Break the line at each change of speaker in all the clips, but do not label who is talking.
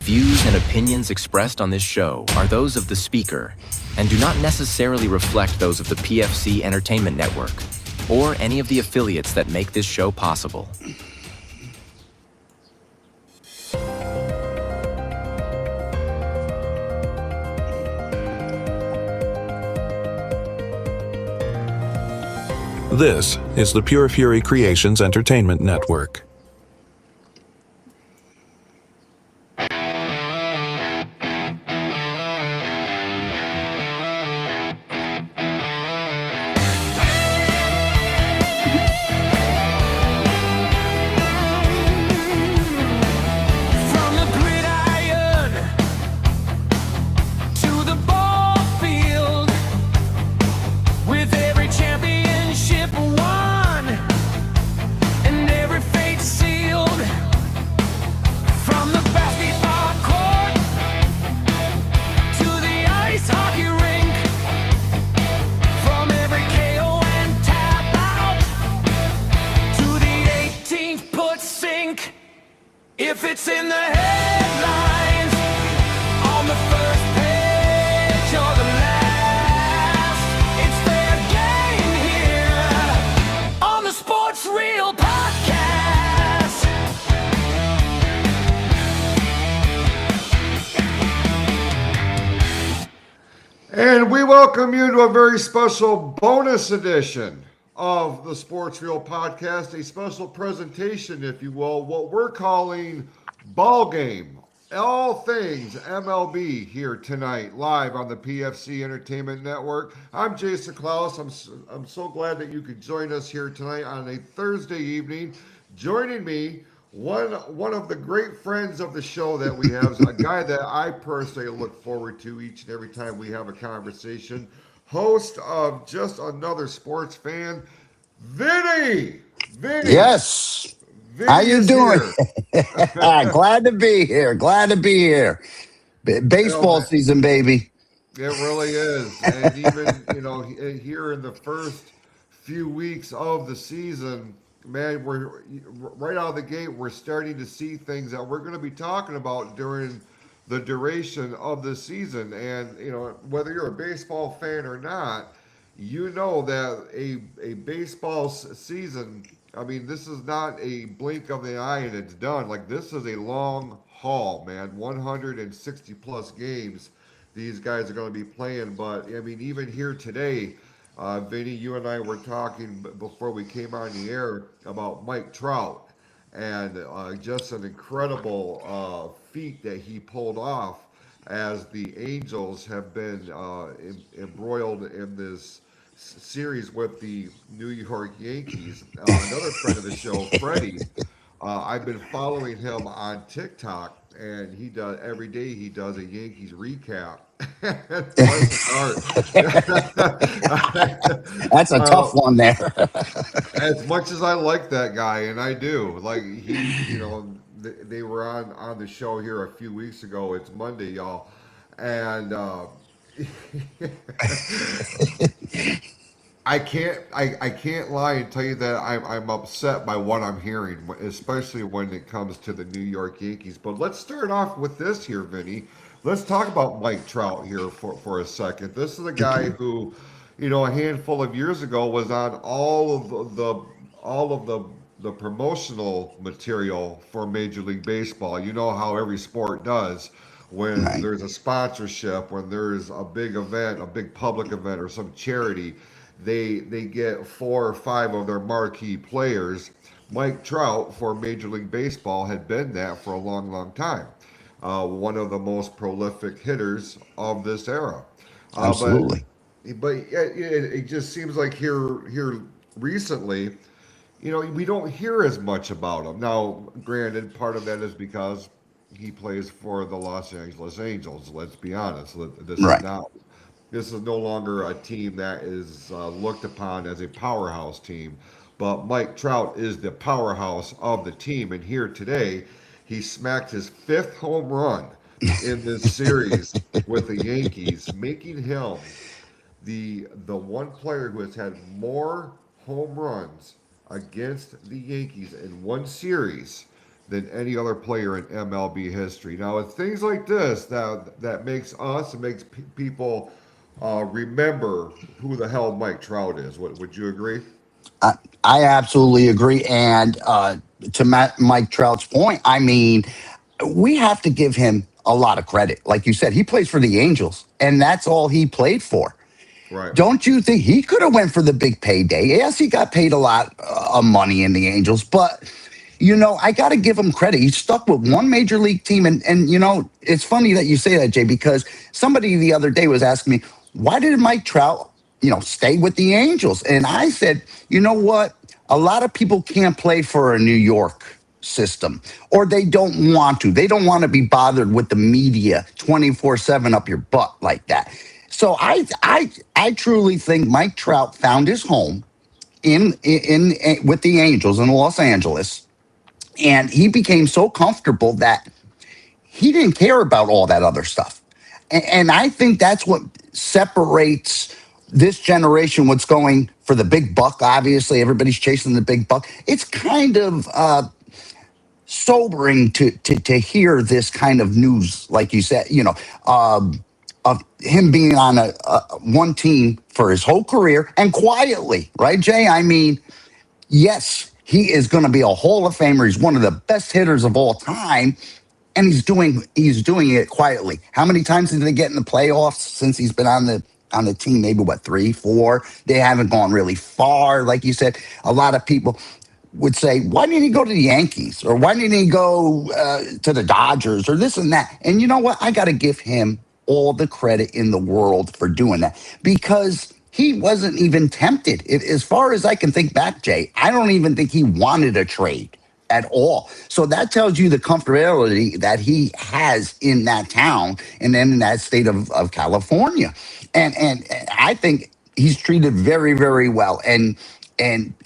Views and opinions expressed on this show are those of the speaker and do not necessarily reflect those of the PFC Entertainment Network or any of the affiliates that make this show possible.
This is the Pure Fury Creations Entertainment Network.
If it's in the headlines, on the first page or the last, it's fair game here on the Sports Reel Podcast.
And we welcome you to a very special bonus edition of the Sports Reel Podcast, a special presentation, if you will, what we're calling Ball Game. All things MLB here tonight, live on the PFC Entertainment Network. I'm Jason Clouse. I'm so glad that you could join us here tonight on a Thursday evening. Joining me, one of the great friends of the show that we have, a guy that I personally look forward to each and every time we have a conversation. Host of Just Another Sports Fan, Vinny.
Yes.
Vinny,
how you doing? Glad to be here. Baseball season, baby.
It really is. And even, here in the first few weeks of the season, man, we're right out of the gate, we're starting to see things that we're going to be talking about during the duration of the season. And, whether you're a baseball fan or not, you know that a baseball season, I mean, this is not a blink of the eye and it's done. Like, this is a long haul, man. 160 plus games these guys are going to be playing. But, I mean, even here today, Vinny, you and I were talking before we came on the air about Mike Trout. And just an incredible feat that he pulled off as the Angels have been embroiled in this series with the New York Yankees. Another friend of the show, Freddie, I've been following him on TikTok, and he does every day. He does a Yankees recap.
That's a tough one there.
As much as I like that guy, and I do, like they were on the show here a few weeks ago. It's Monday, y'all, and I can't lie and tell you that I'm upset by what I'm hearing, especially when it comes to the New York Yankees. But let's start off with this here, Vinny. Let's talk about Mike Trout here for a second. This is a guy who, a handful of years ago was on all of the promotional material for Major League Baseball. You know how every sport does. When there's a sponsorship, when there's a big event, a big public event, or some charity, they get 4 or 5 of their marquee players. Mike Trout for Major League Baseball had been that for a long, long time. One of the most prolific hitters of this era.
Absolutely.
But it just seems like here recently, we don't hear as much about him. Now, granted, part of that is because he plays for the Los Angeles Angels. Let's be honest. This is no longer a team that is looked upon as a powerhouse team. But Mike Trout is the powerhouse of the team. And here today, he smacked his 5th home run in this series with the Yankees, making him the one player who has had more home runs against the Yankees in one series than any other player in MLB history. Now, it's things like this that makes us and makes people remember who the hell Mike Trout is. Would you agree?
I, I absolutely agree. And to Mike Trout's point, I mean, we have to give him a lot of credit. Like you said, he plays for the Angels, and that's all he played for.
Right.
Don't you think he could have went for the big payday? Yes, he got paid a lot of money in the Angels, but I got to give him credit. He stuck with one major league team, and it's funny that you say that, Jay, because somebody the other day was asking me, why did Mike Trout, stay with the Angels? And I said, you know what? A lot of people can't play for a New York system, or they don't want to. They don't want to be bothered with the media 24/7 up your butt like that. So I truly think Mike Trout found his home in with the Angels in Los Angeles, and he became so comfortable that he didn't care about all that other stuff. And I think that's what separates this generation, what's going for the big buck. Obviously, everybody's chasing the big buck. It's kind of sobering to hear this kind of news, like you said, of him being on a one team for his whole career and quietly, right, Jay? I mean, yes, he is going to be a Hall of Famer. He's one of the best hitters of all time, and he's doing it quietly. How many times did they get in the playoffs since he's been on the team? Maybe 3, 4. They haven't gone really far, like you said. A lot of people would say, why didn't he go to the Yankees, or why didn't he go to the Dodgers, or this and that? And you know what? I got to give him all the credit in the world for doing that, because he wasn't even tempted. As far as I can think back, Jay, I don't even think he wanted a trade at all. So that tells you the comfortability that he has in that town and then in that state of California. And I think he's treated very, very well. And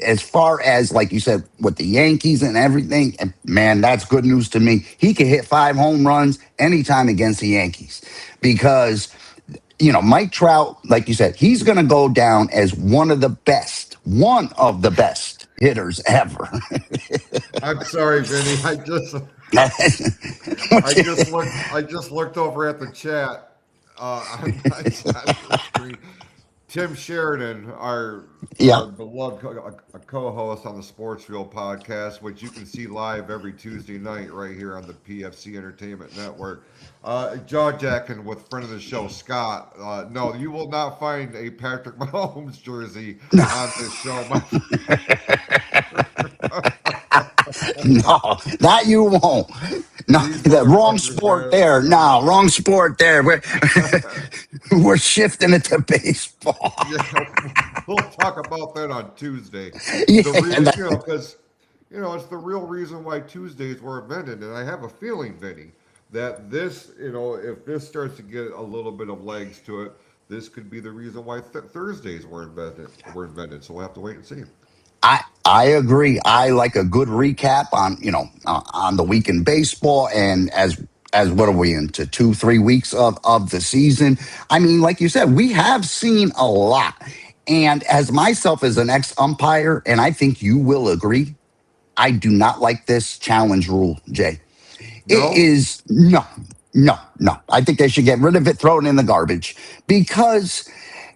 as far as, like you said, with the Yankees and everything, and man, that's good news to me. He could hit 5 home runs anytime against the Yankees, because, Mike Trout, like you said, he's going to go down as one of the best hitters ever.
I'm sorry, Vinny. I just looked over at the chat on my screen. Tim Sheridan, our beloved co-host on the Sportsfield podcast, which you can see live every Tuesday night right here on the PFC Entertainment Network. Jaw-jacking with friend of the show, Scott. No, you will not find a Patrick Mahomes jersey on this show.
No, that you won't. No, the wrong sport there. No, wrong sport there. We're shifting it to baseball.
Yeah, we'll talk about that on Tuesday.
Yeah,
Because it's the real reason why Tuesdays were invented, and I have a feeling, Vinny, that this, if this starts to get a little bit of legs to it, this could be the reason why Thursdays were invented. So we'll have to wait and see.
I agree. I like a good recap on the week in baseball, and as what are we into 2-3 weeks of the season? I mean, like you said, we have seen a lot. And as myself as an ex-umpire, and I think you will agree, I do not like this challenge rule, Jay.
No?
It is no. I think they should get rid of it, throw it in the garbage, because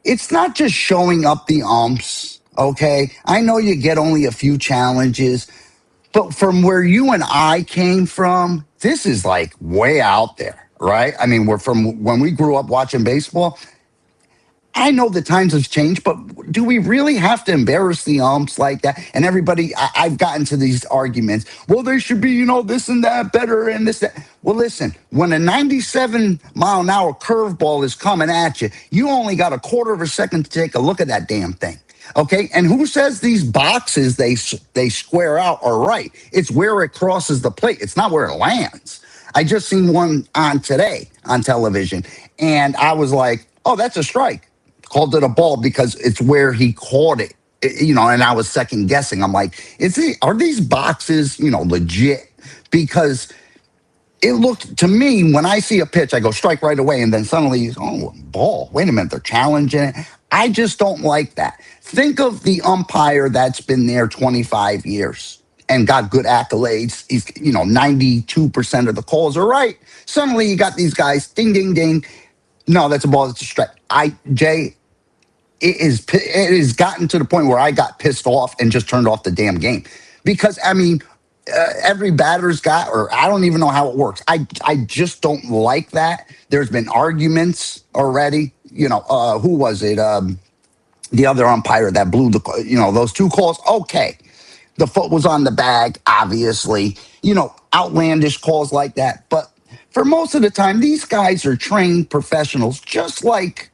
it's not just showing up the umps. Okay, I know you get only a few challenges, but from where you and I came from, this is like way out there, right? I mean, we're from when we grew up watching baseball. I know the times have changed, but do we really have to embarrass the umps like that? And everybody, I've gotten to these arguments. Well, there should be, this and that better and this, that. Well, listen, when a 97-mile-an-hour curveball is coming at you, you only got a quarter of a second to take a look at that damn thing. Okay, and who says these boxes they square out are right? It's where it crosses the plate. It's not where it lands. I just seen one on today on television, and I was like, oh, that's a strike. Called it a ball because it's where he caught it, and I was second guessing. I'm like, are these boxes, legit? Because it looked to me, when I see a pitch, I go strike right away, and then suddenly, ball. Wait a minute, they're challenging it. I just don't like that. Think of the umpire that's been there 25 years. and got good accolades. He's, 92% of the calls are right. Suddenly you got these guys, ding, ding, ding. No, that's a ball. That's a strike. Jay, it has gotten to the point where I got pissed off and just turned off the damn game because every batter's got, or I don't even know how it works. I just don't like that. There's been arguments already. Who was it? The other umpire that blew those two calls. Okay, the foot was on the bag, obviously. Outlandish calls like that, but for most of the time, these guys are trained professionals, just like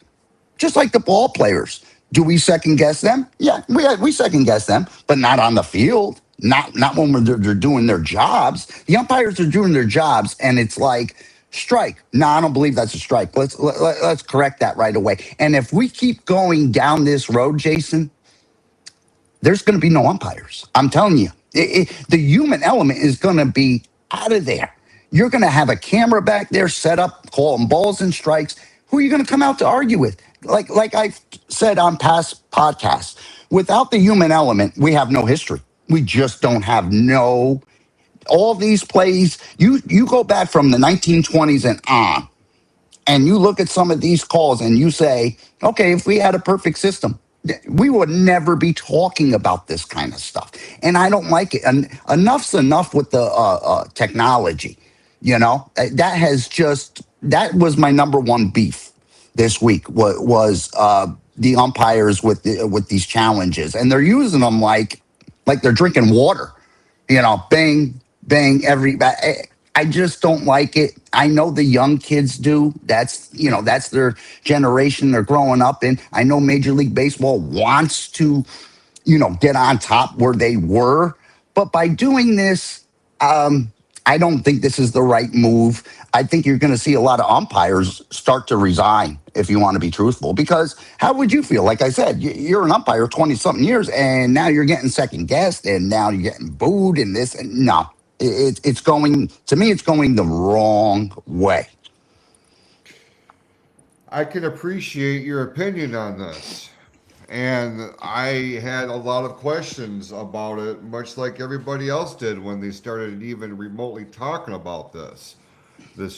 the ball players. Do we second guess them? Yeah, we second guess them, but not on the field. Not when they're doing their jobs. The umpires are doing their jobs, and it's like strike. No, I don't believe that's a strike. Let's correct that right away. And if we keep going down this road, Jason, there's going to be no umpires. I'm telling you, the human element is going to be out of there. You're going to have a camera back there set up, calling balls and strikes. Who are you going to come out to argue with? Like I've said on past podcasts, without the human element, we have no history. We just don't have all these plays. You go back from the 1920s and on, and you look at some of these calls and you say, okay, if we had a perfect system, we would never be talking about this kind of stuff. And I don't like it. And enough's enough with the technology. That was my number one beef this week was the umpires with these challenges, and they're using them like they're drinking water. Bang, bang, I just don't like it. I know the young kids do. That's their generation they're growing up in. I know Major League Baseball wants to, get on top where they were. But by doing this, I don't think this is the right move. I think you're going to see a lot of umpires start to resign, if you want to be truthful, because how would you feel? Like I said, you're an umpire 20-something years, and now you're getting second guessed, and now you're getting booed and this. And no, it's going, to me, it's going the wrong way.
I can appreciate your opinion on this. And I had a lot of questions about it, much like everybody else did when they started even remotely talking about this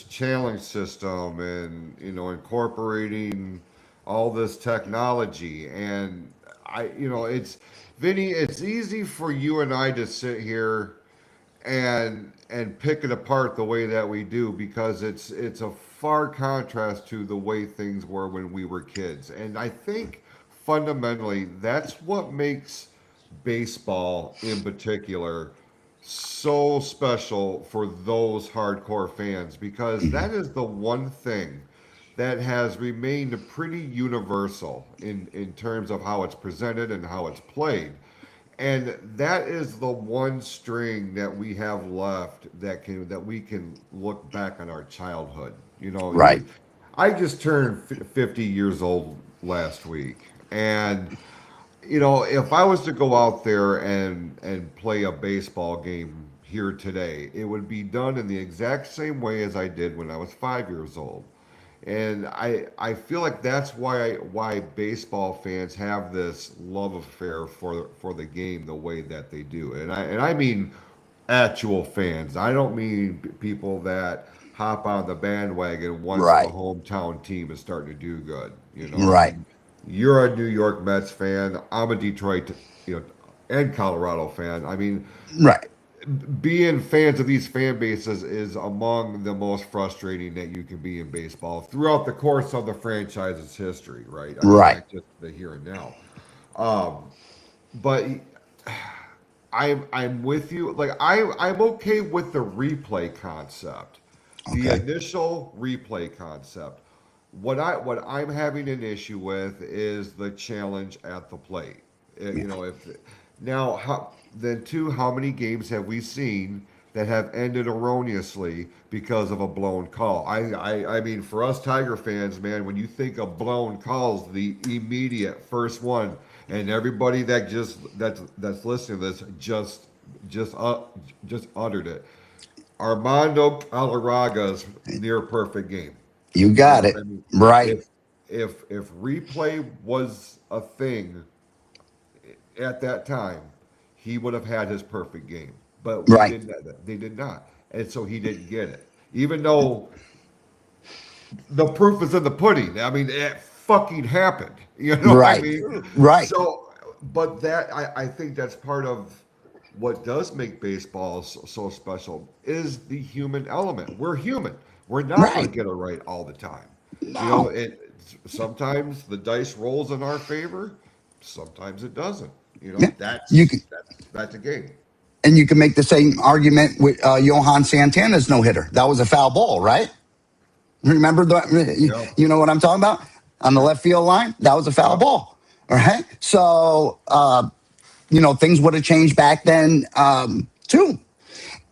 challenge system and, incorporating all this technology. And it's Vinny, it's easy for you and I to sit here and pick it apart the way that we do because it's a far contrast to the way things were when we were kids. And I think fundamentally that's what makes baseball in particular so special for those hardcore fans because that is the one thing that has remained pretty universal in terms of how it's presented and how it's played. And that is the one string that we have left that we can look back on our childhood.
Right.
I just turned 50 years old last week, and if I was to go out there and play a baseball game here today, it would be done in the exact same way as I did when I was 5 years old. And I feel like that's why baseball fans have this love affair for the game the way that they do. And I mean actual fans. I don't mean people that hop on the bandwagon once the
Right.
hometown team is starting to do good. I
Right.
mean, you're a New York Mets fan. I'm a Detroit, and Colorado fan. I mean,
Right.
being fans of these fan bases is among the most frustrating that you can be in baseball throughout the course of the franchise's history, right? I mean,
Right.
not just the here and now. Um, but I'm with you. Like I'm okay with the replay concept, the
Okay.
initial replay concept. What I'm having an issue with is the challenge at the plate. If now then two, how many games have we seen that have ended erroneously because of a blown call? I mean, for us Tiger fans, man, when you think of blown calls, the immediate first one, and everybody that's listening to this just uttered it. Armando Galarraga's near perfect game.
You
You
got
know,
it.
I mean,
Right.
if replay was a thing at that time, he would have had his perfect game. but we
Right.
did not. They did not, and so he didn't get it, even though the proof is in the pudding. I mean, it fucking happened. You know what I
Right.
mean?
Right.
So, but that I think that's part of what does make baseball so special is the human element. We're human. We're not going
Right.
to get it right all the time. You know,
No.
sometimes the dice rolls in our favor. Sometimes it doesn't. You know,
Yeah. You can,
that's a game.
and you can make the same argument with Johan Santana's no hitter. That was a foul ball, right? Remember that?
Yeah.
You know what I'm talking about? On the
Yep.
left field line, that was a foul
Yep.
ball. All right. So, things would have changed back then, too.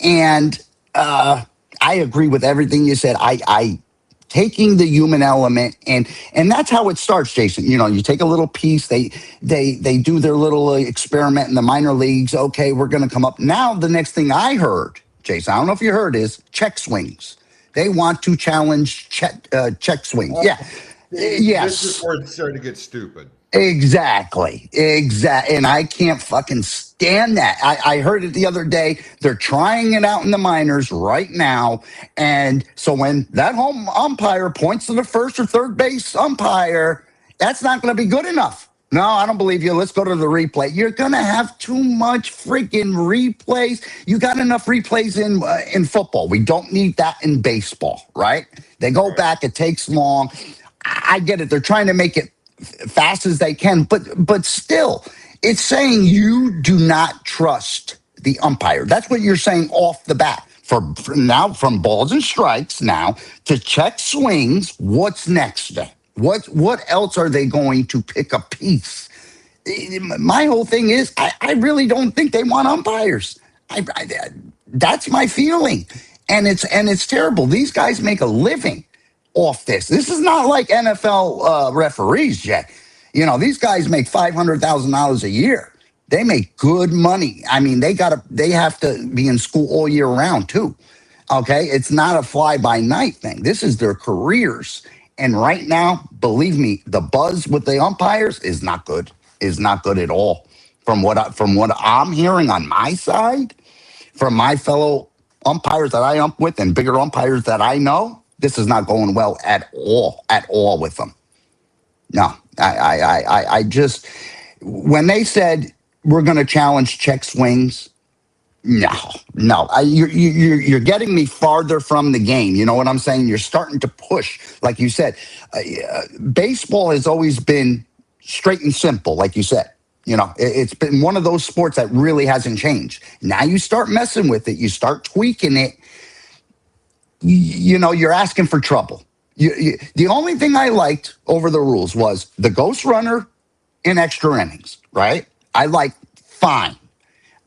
And I agree with everything you said. I taking the human element, and that's how it starts, Jason. You take a little piece. They do their little experiment in the minor leagues. Okay, we're going to come up now. The next thing I heard, Jason, I don't know if you heard, is check swings. They want to challenge check swings. Yeah.
This is
Yes.
where it's starting to get stupid.
Exactly. And I can't fucking stand that. I heard it the other day. They're trying it out in the minors right now. And so when that home umpire points to the first or third base umpire, that's not going to be good enough. No, I don't believe you. Let's go to the replay. You're going to have too much freaking replays. You got enough replays in football. We don't need that in baseball, right? They go back. It takes long. I get it. They're trying to make it fast as they can, but still, it's saying you do not trust the umpire. That's what you're saying off the bat. From balls and strikes now to check swings. What's next? What else are they going to pick a piece? My whole thing is I really don't think they want umpires. That's my feeling, and it's terrible. These guys make a living off this. This is not like NFL referees, Jay. These guys make $500,000 a year. They make good money. I mean, they have to be in school all year round too. Okay, it's not a fly by night thing. This is their careers. And right now, believe me, the buzz with the umpires is not good. Is not good at all. From what I'm hearing on my side, from my fellow umpires that I ump with and bigger umpires that I know, this is not going well at all with them. No, I just, when they said we're going to challenge check swings, no, you're getting me farther from the game. You know what I'm saying? You're starting to push, like you said. Baseball has always been straight and simple, like you said. It's been one of those sports that really hasn't changed. Now you start messing with it, you start tweaking it. You're asking for trouble. The only thing I liked over the rules was the ghost runner in extra innings, right? I like fine.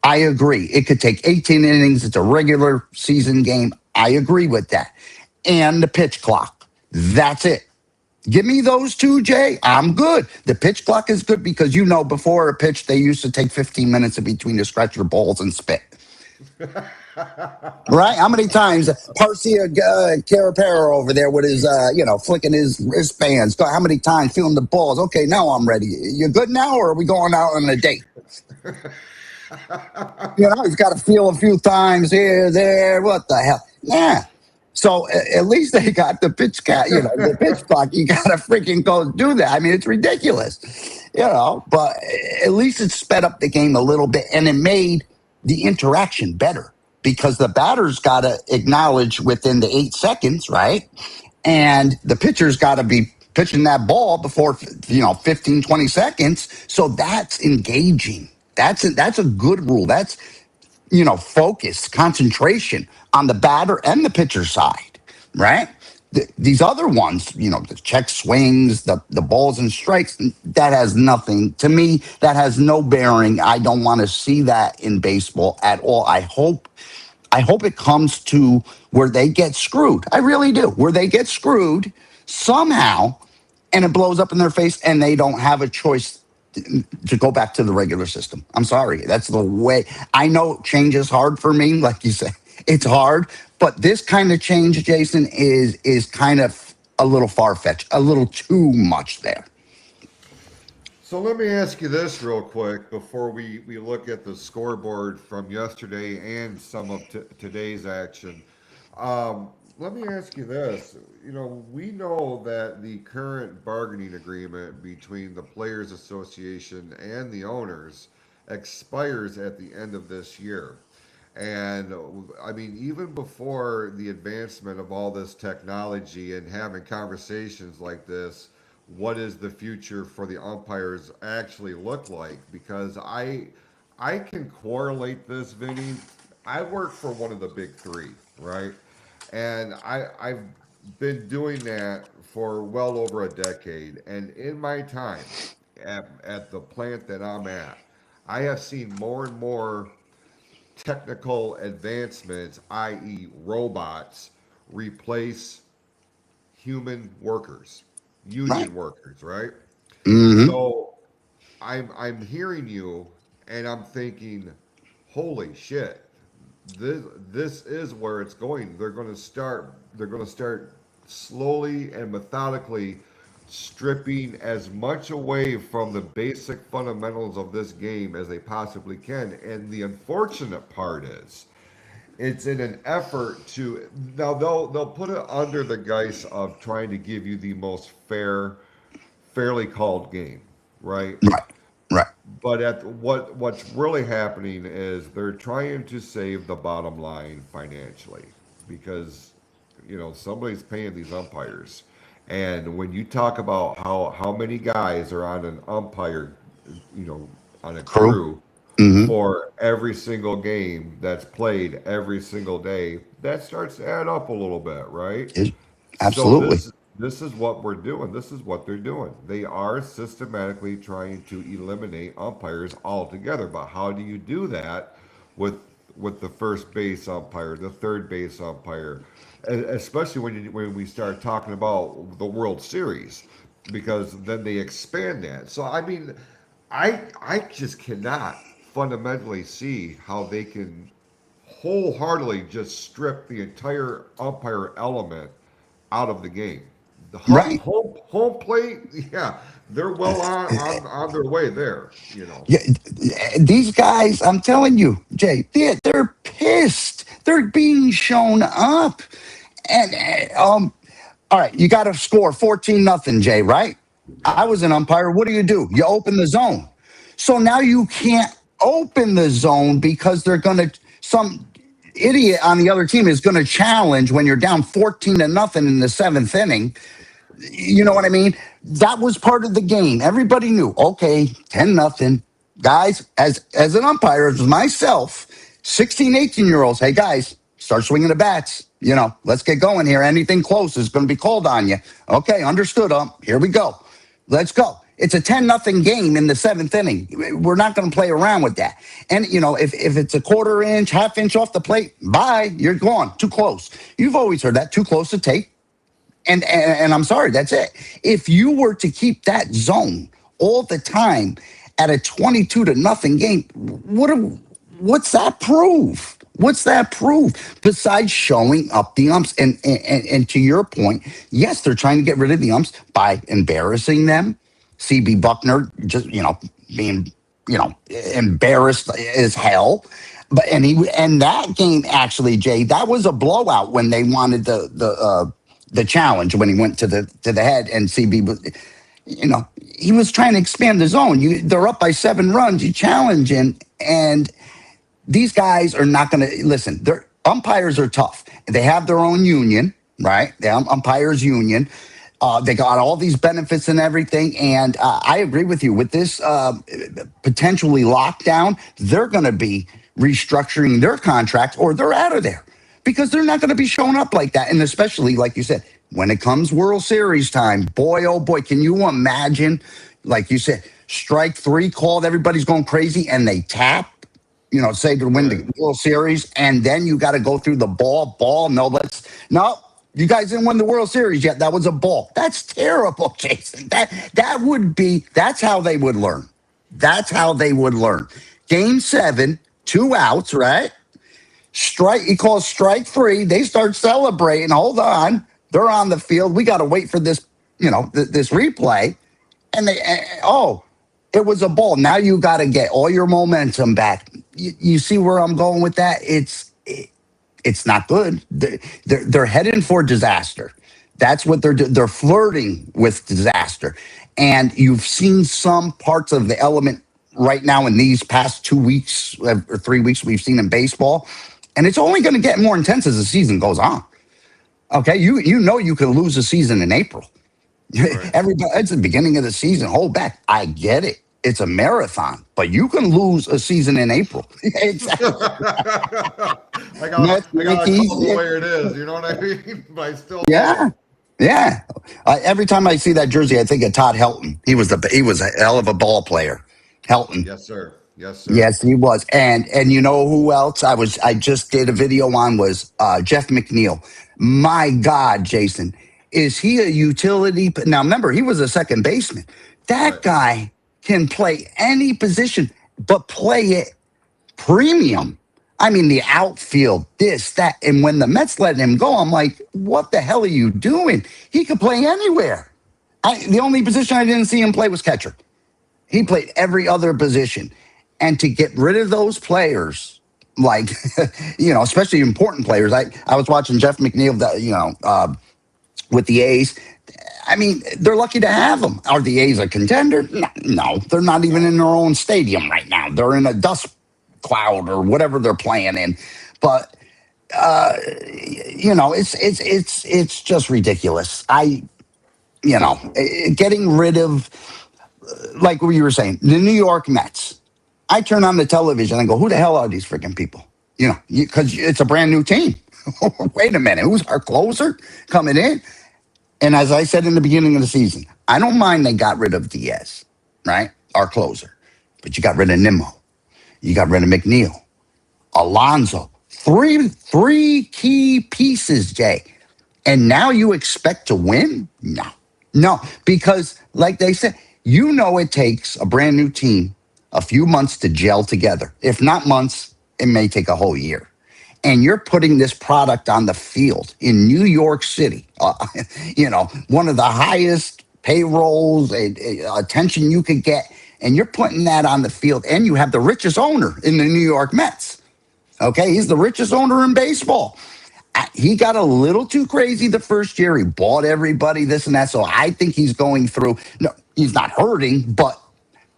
I agree. It could take 18 innings. It's a regular season game. I agree with that. And the pitch clock. That's it. Give me those two, Jay. I'm good. The pitch clock is good because before a pitch, they used to take 15 minutes in between to scratch your balls and spit. Right? How many times Parcia Carapero over there with his, flicking his wristbands? How many times feeling the balls? Okay, now I'm ready. You good now, or are we going out on a date? He's got to feel a few times here, there. What the hell? Yeah. So at least they got the the pitch clock. You got to freaking go do that. I mean, it's ridiculous, but at least it sped up the game a little bit, and it made the interaction better because the batter's got to acknowledge within the 8 seconds, right? And the pitcher's got to be pitching that ball before, 15, 20 seconds. So that's engaging. That's a good rule. That's, focus, concentration on the batter and the pitcher side, right? These other ones, the check swings, the balls and strikes, that has nothing. To me, that has no bearing. I don't want to see that in baseball at all. I hope it comes to where they get screwed. I really do. Where they get screwed somehow and it blows up in their face and they don't have a choice to go back to the regular system. I'm sorry. That's the way. I know change is hard for me. Like you said, it's hard. But this kind of change, Jason, is kind of a little far-fetched, a little too much there.
So let me ask you this real quick before we look at the scoreboard from yesterday and some of today's action. Let me ask you this. We know that the current bargaining agreement between the Players Association and the owners expires at the end of this year. And I mean, even before the advancement of all this technology and having conversations like this, what does the future for the umpires actually look like? Because I can correlate this, Vinny. I work for one of the big three, right? And I've been doing that for well over a decade. And in my time at the plant that I'm at, I have seen more and more technical advancements, i.e., robots, replace human workers,
Right.
union workers, right?
Hmm.
So I'm hearing you, and I'm thinking, holy shit, this is where it's going. They're going to start slowly and methodically stripping as much away from the basic fundamentals of this game as they possibly can. And the unfortunate part is it's in an effort to now they'll put it under the guise of trying to give you the most fairly called game, right?
Right. Right.
But at what's really happening is they're trying to save the bottom line financially because somebody's paying these umpires. And when you talk about how many guys are on an umpire, you know, on a
Crew.
crew
Hmm.
for every single game that's played every single day, that starts to add up a little bit, right? So
Absolutely.
this is what we're doing. This is what they're doing. They are systematically trying to eliminate umpires altogether. But how do you do that with with the first base umpire, the third base umpire, especially when we start talking about the World Series, because then they expand that. So I mean, I just cannot fundamentally see how they can wholeheartedly just strip the entire umpire element out of the game. The
Right.
home plate, yeah, they're well on their way there.
Yeah, these guys, I'm telling you, Jay, they're pissed. They're being shown up. And all right, you got to score 14-0, Jay, right? I was an umpire. What do? You open the zone. So now you can't open the zone because they're going to, some idiot on the other team is going to challenge when you're down 14-0 in the seventh inning. You know what I mean? That was part of the game. Everybody knew, okay, 10-0. Guys, as an umpire, as myself, 16, 18-year-olds, hey guys, start swinging the bats. Let's get going here. Anything close is going to be called on you. Okay, understood, ump. Here we go. Let's go. It's a 10-0 game in the seventh inning. We're not going to play around with that. And, if it's a quarter inch, half inch off the plate, bye, you're gone. Too close. You've always heard that. Too close to take. And I'm sorry, that's it. If you were to keep that zone all the time at a 22-0 game, what's that prove? What's that prove besides showing up the umps? And to your point, yes, they're trying to get rid of the umps by embarrassing them. CB Buckner just being embarrassed as hell. And that game actually, Jay, that was a blowout when they wanted the challenge when he went to the head, and CB was, he was trying to expand the zone. They're up by 7 runs. You challenge and these guys are not going to listen. Their umpires are tough. They have their own union, right? The umpires union. They got all these benefits and everything. And I agree with you with this potentially lockdown. They're going to be restructuring their contract, or they're out of there because they're not going to be showing up like that. And especially, like you said, when it comes World Series time, boy, oh boy, can you imagine, like you said, strike 3 called, everybody's going crazy, and they tap, say to win
Right.
the World Series, and then you got to go through the ball. No, you guys didn't win the World Series yet. That was a ball. That's terrible, Jason. That's how they would learn. That's how they would learn. Game 7, 2 outs, right? He calls strike 3. They start celebrating. Hold on. They're on the field. We got to wait for this, this replay. And It was a ball. Now you got to get all your momentum back. You see where I'm going with that? It's not good. They're heading for disaster. That's what they're doing. They're flirting with disaster. And you've seen some parts of the element right now in these past 2 weeks or 3 weeks we've seen in baseball. And it's only going to get more intense as the season goes on. Okay, you know you can lose a season in April.
Right.
Everybody, it's the beginning of the season. Hold back. I get it. It's a marathon, but you can lose a season in April. Exactly.
I
Mets,
gotta
Yankees,
call it the way it is. You know what I mean? But I still
yeah, yeah. Every time I see that jersey, I think of Todd Helton. He was a hell of a ball player. Helton.
Yes, sir. Yes, sir.
Yes, he was. And you know who else I just did a video on was Jeff McNeil. My God, Jason, is he a utility? Now remember, he was a second baseman. That
Right.
guy can play any position, but play it premium. I mean, the outfield, this, that. And when the Mets let him go, I'm like, what the hell are you doing? He could play anywhere. The only position I didn't see him play was catcher. He played every other position. And to get rid of those players, like, especially important players. I was watching Jeff McNeil, with the A's. I mean, they're lucky to have him. Are the A's a contender? No, they're not even in their own stadium right now. They're in a dust cloud or whatever they're playing in. But it's just ridiculous. Getting rid of, like what you were saying, the New York Mets. I turn on the television and go, who the hell are these freaking people? Because it's a brand new team. Wait a minute, who's our closer coming in? And as I said in the beginning of the season, I don't mind they got rid of Diaz, right? Our closer. But you got rid of Nimmo. You got rid of McNeil. Alonso. Three key pieces, Jay. And now you expect to win? No, because like they said, it takes a brand new team a few months to gel together. If not months, it may take a whole year. And you're putting this product on the field in New York City, one of the highest payrolls, attention you could get, and you're putting that on the field, and you have the richest owner in the New York Mets. Okay, he's the richest owner in baseball. He got a little too crazy the first year. He bought everybody, this and that. So I think he's going through, no, he's not hurting, but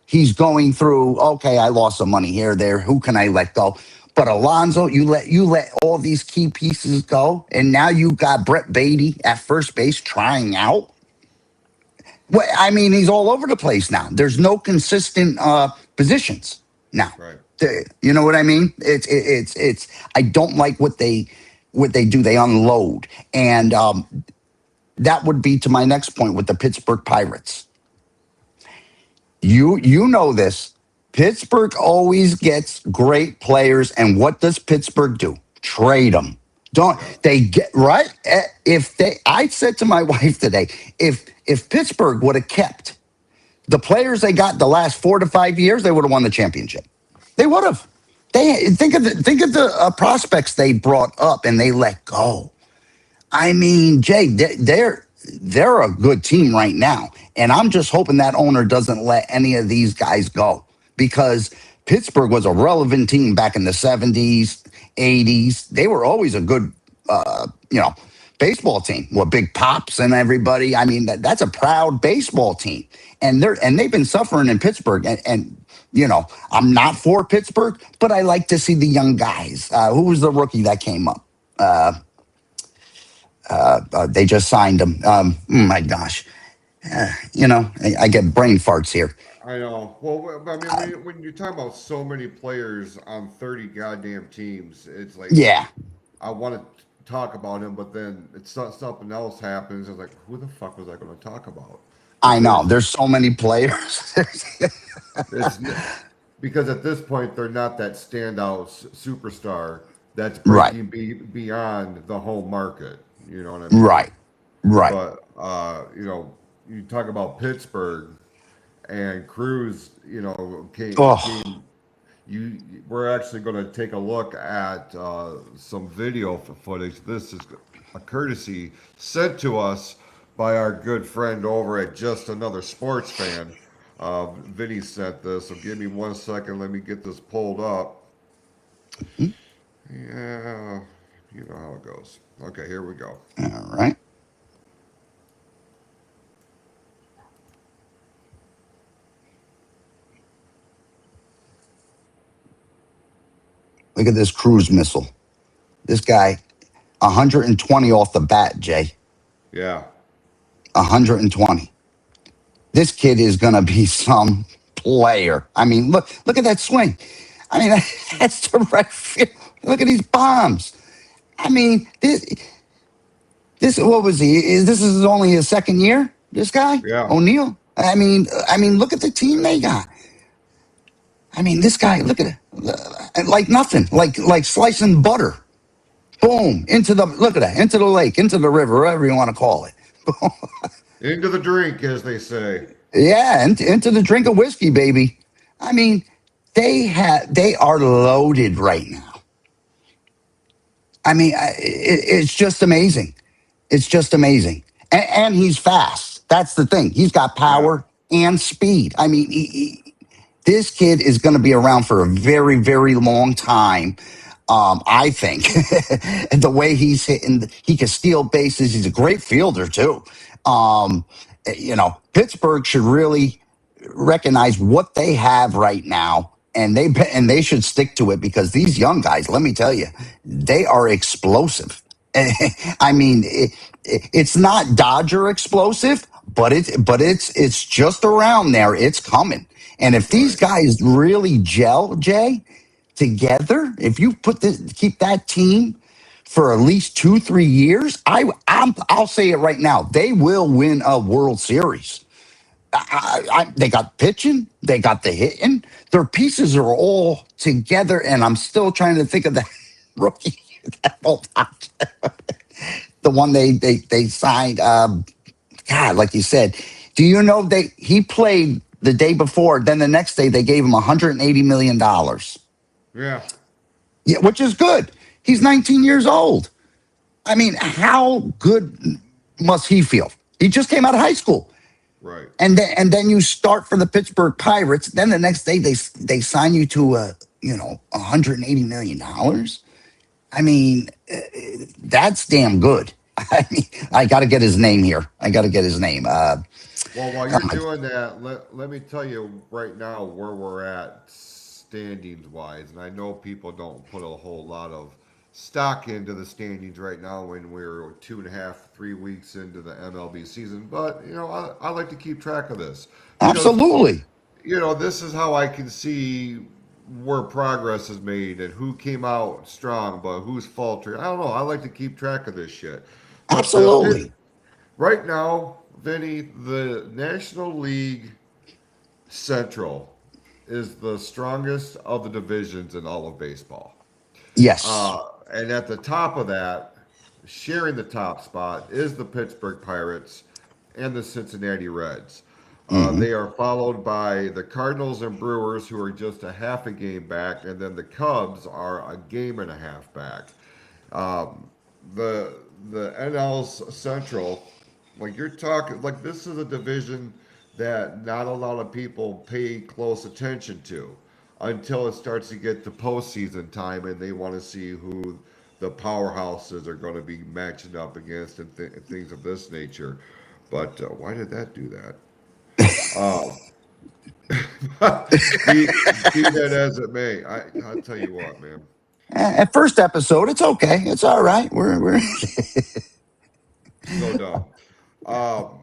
he's going through, okay, I lost some money here, there. Who can I let go? But Alonso, you let all these key pieces go, and now you got Brett Beatty at first base trying out. Well, I mean, he's all over the place now. There's no consistent positions now.
Right.
You know what I mean? It's. I don't like what they do. They unload, and that would be to my next point with the Pittsburgh Pirates. You know this. Pittsburgh always gets great players, and what does Pittsburgh do? Trade them. Don't they get right? I said to my wife today, if Pittsburgh would have kept the players they got the last 4 to 5 years, they would have won the championship. They would have. They think of the prospects they brought up and they let go. I mean, Jay, they're a good team right now, and I'm just hoping that owner doesn't let any of these guys go, because Pittsburgh was a relevant team back in the 70s, 80s. They were always a good, baseball team with Big Pops and everybody. I mean, that's a proud baseball team, and they've been suffering in Pittsburgh. And I'm not for Pittsburgh, but I like to see the young guys. Who was the rookie that came up? They just signed him. My gosh, I get brain farts here.
I know. Well, I mean, when you talk about so many players on 30 goddamn teams, it's like,
Yeah.
I want to talk about him, but then something else happens. It's like, who the fuck was I going to talk about?
I know. There's so many players.
It's, because at this point, they're not that standout superstar that's
Right.
breaking beyond the home market. You know what I mean?
Right.
But, you talk about Pittsburgh and Cruz, came,
Oh.
we're actually going to take a look at some video footage. This is a courtesy sent to us by our good friend over at Just Another Sports Fan. Vinny sent this, so give me 1 second. Let me get this pulled up. Yeah, you know how it goes. Okay, here we go.
All right. Look at this cruise missile. This guy, 120 off the bat, Jay.
Yeah,
120. This kid is going to be some player. I mean, look at that swing. I mean, that's the right field. Look at these bombs. I mean, this what was he? This is only his second year. This guy,
yeah.
O'Neal. I mean, look at the team they got. I mean, this guy. Look at it, like nothing, like slicing butter. Boom into the look at that into the lake, into the river, whatever you want to call it.
Into the drink, as they say.
Yeah, into the drink of whiskey, baby. I mean, they are loaded right now. I mean, it's just amazing. It's just amazing. And he's fast. That's the thing. He's got
Yeah,
power and speed. I mean, this kid is going to be around for a very, very long time. I think and the way he's hitting, he can steal bases. He's a great fielder too. Um, Pittsburgh should really recognize what they have right now, and they should stick to it because these young guys, let me tell you, they are explosive. I mean, it's not Dodger explosive, but it's just around there. It's coming, and if these
right.
guys really gel, Jay, together, if you keep that team for at least 2-3 years, I'll say it right now, they will win a World Series. They got pitching, they got the hitting. Their pieces are all together, and I'm still trying to think of the rookie. Hold on. The one they signed. God, like you said, do you know he played the day before? Then the next day they gave him $180 million.
Yeah,
Yeah, which is good. He's 19 years old. I mean, how good must he feel? He just came out of high school.
right.
And then you start for the Pittsburgh Pirates. Then the next day they sign you to $180 million. I mean, that's damn good. I mean, I got to get his name here. I got to get his name.
Well, while you're doing that, let me tell you right now where we're at standings wise. And I know people don't put a whole lot of stock into the standings right now when we're 2.5, 3 weeks into the MLB season. But, I like to keep track of this because,
Absolutely,
this is how I can see where progress is made and who came out strong, but who's faltering. I don't know. I like to keep track of this shit. But
absolutely.
right now, Vinny, the National League Central is the strongest of the divisions in all of baseball.
Yes.
And at the top of that, sharing the top spot, is the Pittsburgh Pirates and the Cincinnati Reds.
Hmm.
They are followed by the Cardinals and Brewers, who are just a half a game back, and then the Cubs are a game and a half back. Um, the NL's Central, like you're talking, like this is a division that not a lot of people pay close attention to until it starts to get to postseason time, and they want to see who the powerhouses are going to be matching up against and things of this nature. But why did that do that? Um, be, be that as it may, I'll tell you what, man.
At first episode, it's okay. It's all right. We're
So dumb. Um,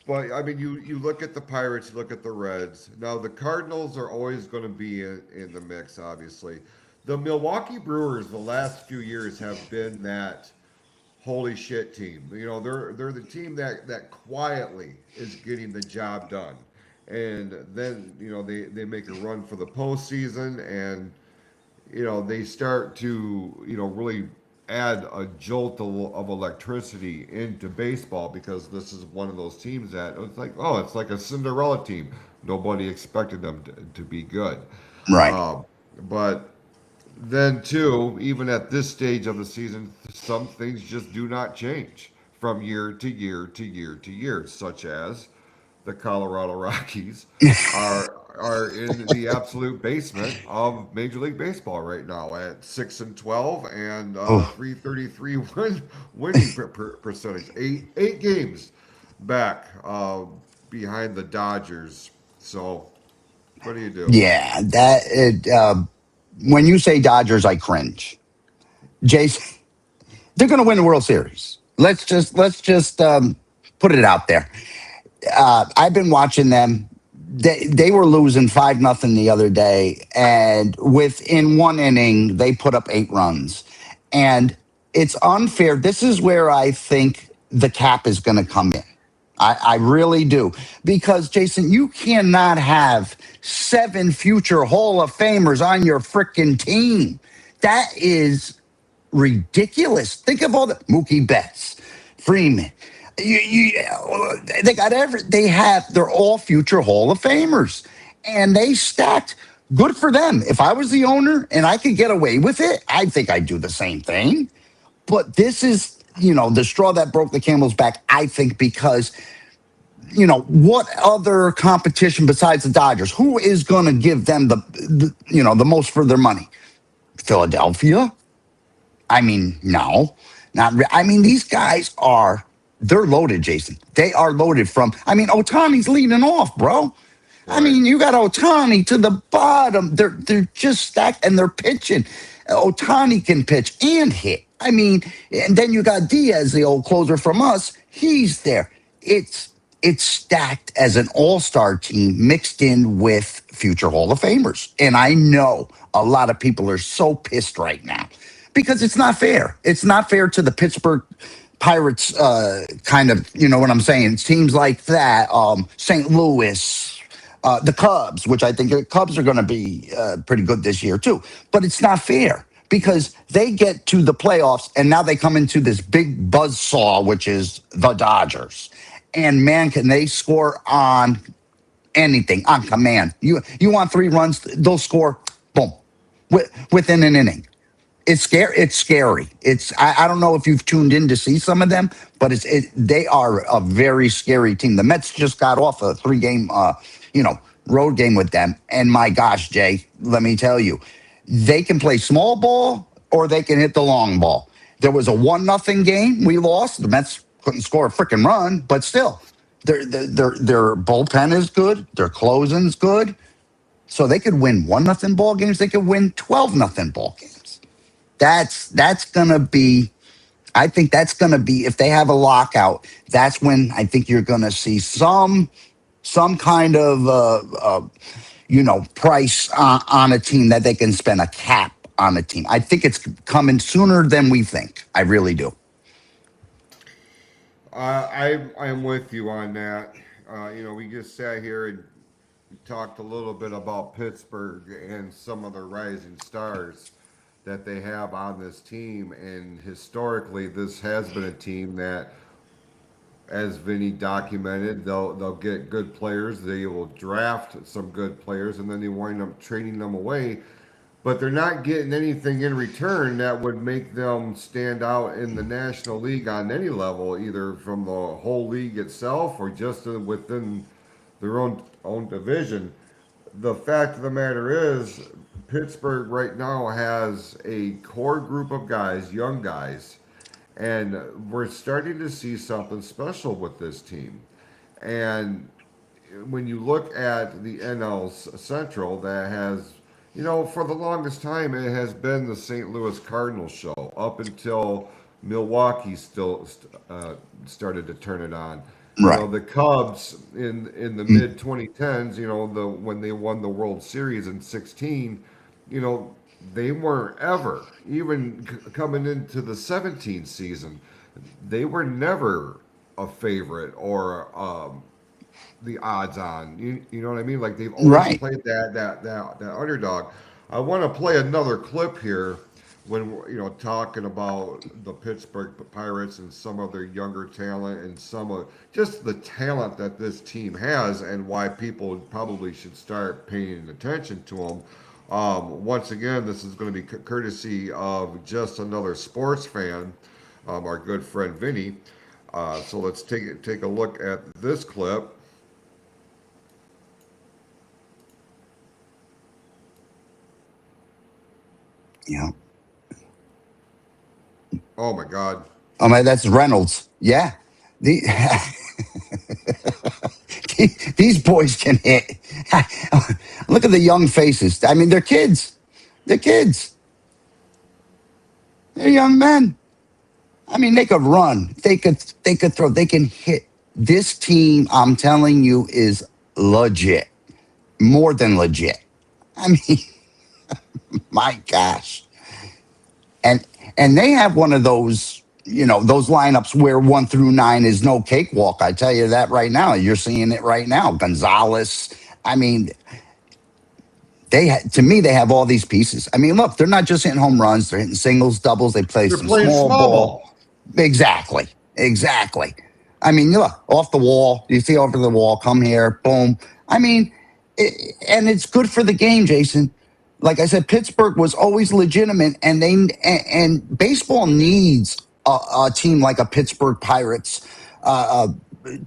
but I mean, you look at the Pirates, you look at the Reds. Now the Cardinals are always going to be in the mix, obviously. The Milwaukee Brewers, the last few years, have been that holy shit team. They're the team that quietly is getting the job done, and then they make a run for the postseason, and they start to, really add a jolt of electricity into baseball because this is one of those teams that it's like, oh, it's like a Cinderella team. Nobody expected them to be good.
right.
Um, but then, too, even at this stage of the season, some things just do not change from year to year to year to year, such as the Colorado Rockies are in the absolute basement of Major League Baseball right now at 6-12 and
Oh,
333 winning percentage. Eight games back behind the Dodgers. So what do you do?
yeah. When you say Dodgers, I cringe. Jason, they're going to win the World Series. Let's just put it out there. I've been watching them. They were losing 5-0 the other day, and within one inning, they put up 8 runs. And it's unfair. This is where I think the cap is going to come in. I really do. Because, Jason, you cannot have 7 future Hall of Famers on your freaking team. That is ridiculous. Think of all the Mookie Betts, Freeman. They got they have, they're all future Hall of Famers. And they stacked. Good for them. If I was the owner and I could get away with it, I think I'd do the same thing. But this is, the straw that broke the camel's back, I think, because, what other competition besides the Dodgers? Who is going to give them the most for their money? Philadelphia? I mean, no, I mean, these guys they're loaded, Jason. They are loaded Otani's leading off, bro. I
Right.
mean, you got Otani to the bottom. They're just stacked and they're pitching. Otani can pitch and hit. I mean, and then you got Diaz, the old closer from us. He's there. It's stacked as an all-star team mixed in with future Hall of Famers. And I know a lot of people are so pissed right now because it's not fair. It's not fair to the Pittsburgh Pirates, kind of, you know what I'm saying? Teams like that, St. Louis, the Cubs, which I think the Cubs are going to be pretty good this year too. But it's not fair because they get to the playoffs and now they come into this big buzzsaw, which is the Dodgers. And man, can they score on anything, on command. You want 3 runs, they'll score, boom, within an inning. It's scary. It's scary. I don't know if you've tuned in to see some of them, but they are a very scary team. The Mets just got off a 3-game road game with them, and my gosh, Jay, let me tell you, they can play small ball or they can hit the long ball. There was a 1-0 game we lost. The Mets couldn't score a freaking run, but still, their bullpen is good. Their closing's good, so they could win 1-0 ball games. They could win 12-0 ball games. That's gonna be. I think that's gonna be, if they have a lockout. That's when I think you're gonna see some kind of price on a team that they can spend a cap on a team. I think it's coming sooner than we think. I really do.
I'm with you on that. We just sat here and talked a little bit about Pittsburgh and some of the rising stars that they have on this team, and historically, this has been a team that, as Vinny documented, they'll get good players, they will draft some good players, and then they wind up trading them away. But they're not getting anything in return that would make them stand out in the National League on any level, either from the whole league itself or just within their own division. The fact of the matter is, Pittsburgh right now has a core group of guys, young guys, and we're starting to see something special with this team. And when you look at the NL Central, that has, for the longest time, it has been the St. Louis Cardinals show up until Milwaukee still started to turn it on.
Right.
The Cubs in the mid 2010s, when they won the World Series in 16, they weren't ever, even coming into the 17 season, they were never a favorite or the odds on. You know what I mean? Like, they've always
Right.
played that underdog. I want to play another clip here when we're, talking about the Pittsburgh Pirates and some of their younger talent and some of just the talent that this team has and why people probably should start paying attention to them. Once again, this is going to be courtesy of Just Another Sports Fan, our good friend Vinny. So let's take a look at this clip.
You know,
Oh my God.
I mean, that's Reynolds. Yeah. The, these boys can hit. Look at the young faces. I mean, they're kids. They're kids. They're young men. I mean, they could run. They could throw. They can hit. This team, I'm telling you, is legit. More than legit. I mean, my gosh. And and they have one of those, those lineups where 1 through 9 is no cakewalk. I tell you that right now. You're seeing it right now. Gonzalez. I mean, to me, they have all these pieces. I mean, look, they're not just hitting home runs; they're hitting singles, doubles. They play
They're
some
playing
small
small
ball.
ball.
Exactly. Exactly. I mean, look, off the wall. You see over the wall, come here, boom. I mean, and it's good for the game, Jason. Like I said, Pittsburgh was always legitimate, and baseball needs a team like a Pittsburgh Pirates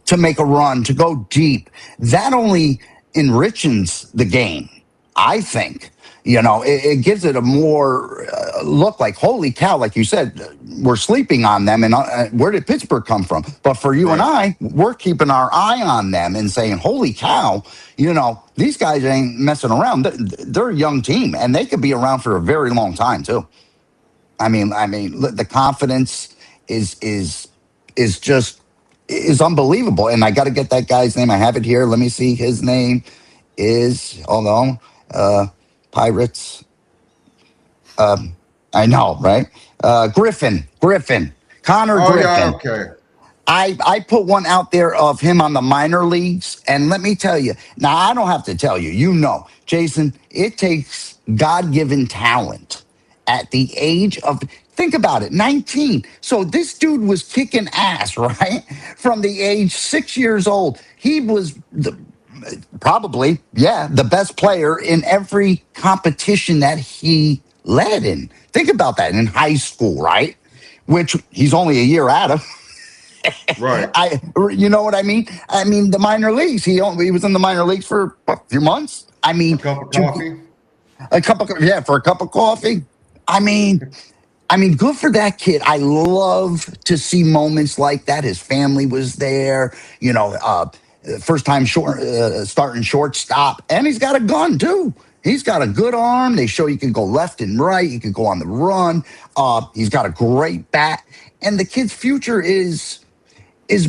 to make a run, to go deep. That only enriches the game, I think. It gives it a more look like, holy cow, like you said, we're sleeping on them. And where did Pittsburgh come from? But for you and
Right.
I, we're keeping our eye on them and saying, holy cow, these guys ain't messing around. They're a young team, and they could be around for a very long time, too. I mean, the confidence is just is unbelievable. And I got to get that guy's name. I have it here. Let me see. His name is, hold on, Pirates. I know, right? Griffin, Connor
Oh yeah.
Griffin.
Okay.
I put one out there of him on the minor leagues, and let me tell you. Now I don't have to tell you. Jason. It takes God-given talent at the age of. Think about it, 19. So this dude was kicking ass, right? From the age 6 years old, he was probably, yeah, the best player in every competition that he led in. Think about that in high school, right? Which he's only a year out of.
Right.
You know what I mean? I mean, the minor leagues. He was in the minor leagues for what, a few months. I
A
mean,
cup of coffee.
for a cup of coffee. I mean, good for that kid. I love to see moments like that. His family was there. First time starting shortstop, and he's got a gun too. He's got a good arm. They show you can go left and right. You can go on the run. He's got a great bat, and the kid's future is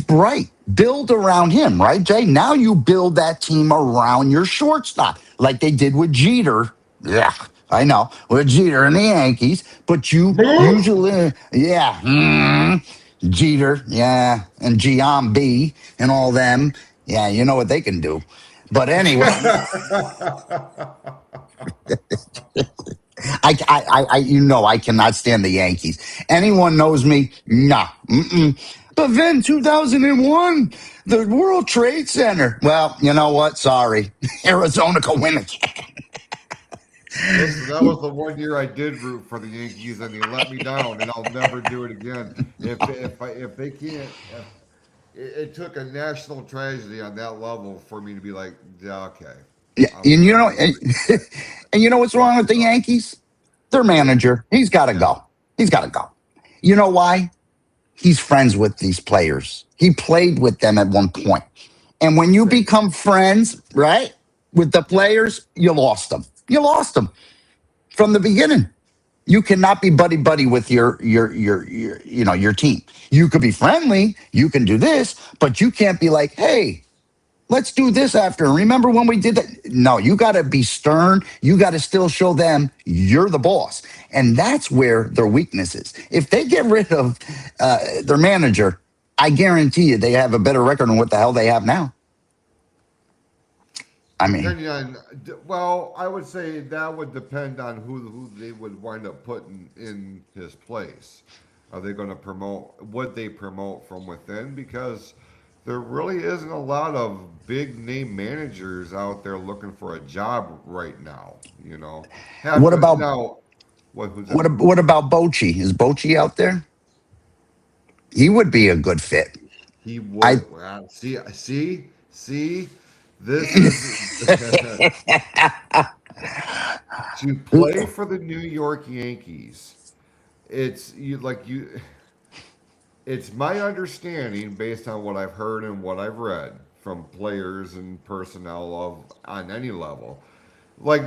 bright. Build around him, right, Jay? Now you build that team around your shortstop, like they did with Jeter. Yeah, I know, with Jeter and the Yankees. But you usually, yeah, Jeter, yeah, and Giambi and all them. Yeah, you know what they can do. But anyway, I cannot stand the Yankees. Anyone knows me? Nah. Mm-mm. But then 2001, the World Trade Center. Well, you know what? Sorry. Arizona can win again.
Listen, that was the one year I did root for the Yankees, and they let me down, and I'll never do it again. If they can't, it took a national tragedy on that level for me to be like, yeah, okay,
Yeah,
I'm
and
I'm gonna
and you know what's wrong with the Yankees? Their manager. He's got to
yeah.
go. He's got to go. You know why? He's friends with these players. He played with them at one point. And when you
Right.
become friends, right, with the players, you lost them. You lost them from the beginning. You cannot be buddy buddy with your team. You could be friendly, you can do this, but you can't be like, hey, let's do this after. Remember when we did that? No, you got to be stern. You got to still show them you're the boss. And that's where their weakness is. If they get rid of their manager, I guarantee you they have a better record than what the hell they have now. I mean,
Depending on, well, I would say that would depend on who they would wind up putting in his place. Are they going to promote? Would they promote from within? Because there really isn't a lot of big name managers out there looking for a job right now.
what about
Now, who's that?
what about Bochy? Is Bochy out there? He would be a good fit.
He
I
would. See. This is To play for the New York Yankees, it's you like you. It's my understanding, based on what I've heard and what I've read from players and personnel of on any level, like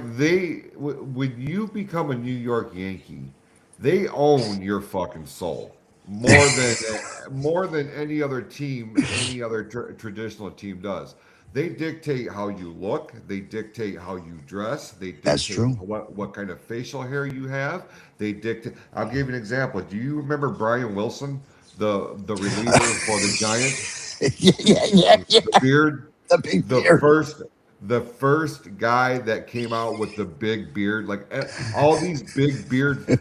when you become a New York Yankee, they own your fucking soul more than any other team, any other traditional team does. They dictate how you look. They dictate how you dress. They
That's
dictate
true.
what kind of facial hair you have. They dictate. I'll give you an example. Do you remember Brian Wilson, the reliever for the Giants?
Yeah.
The beard,
The big
the
beard.
first guy that came out with the big beard, like all these big beard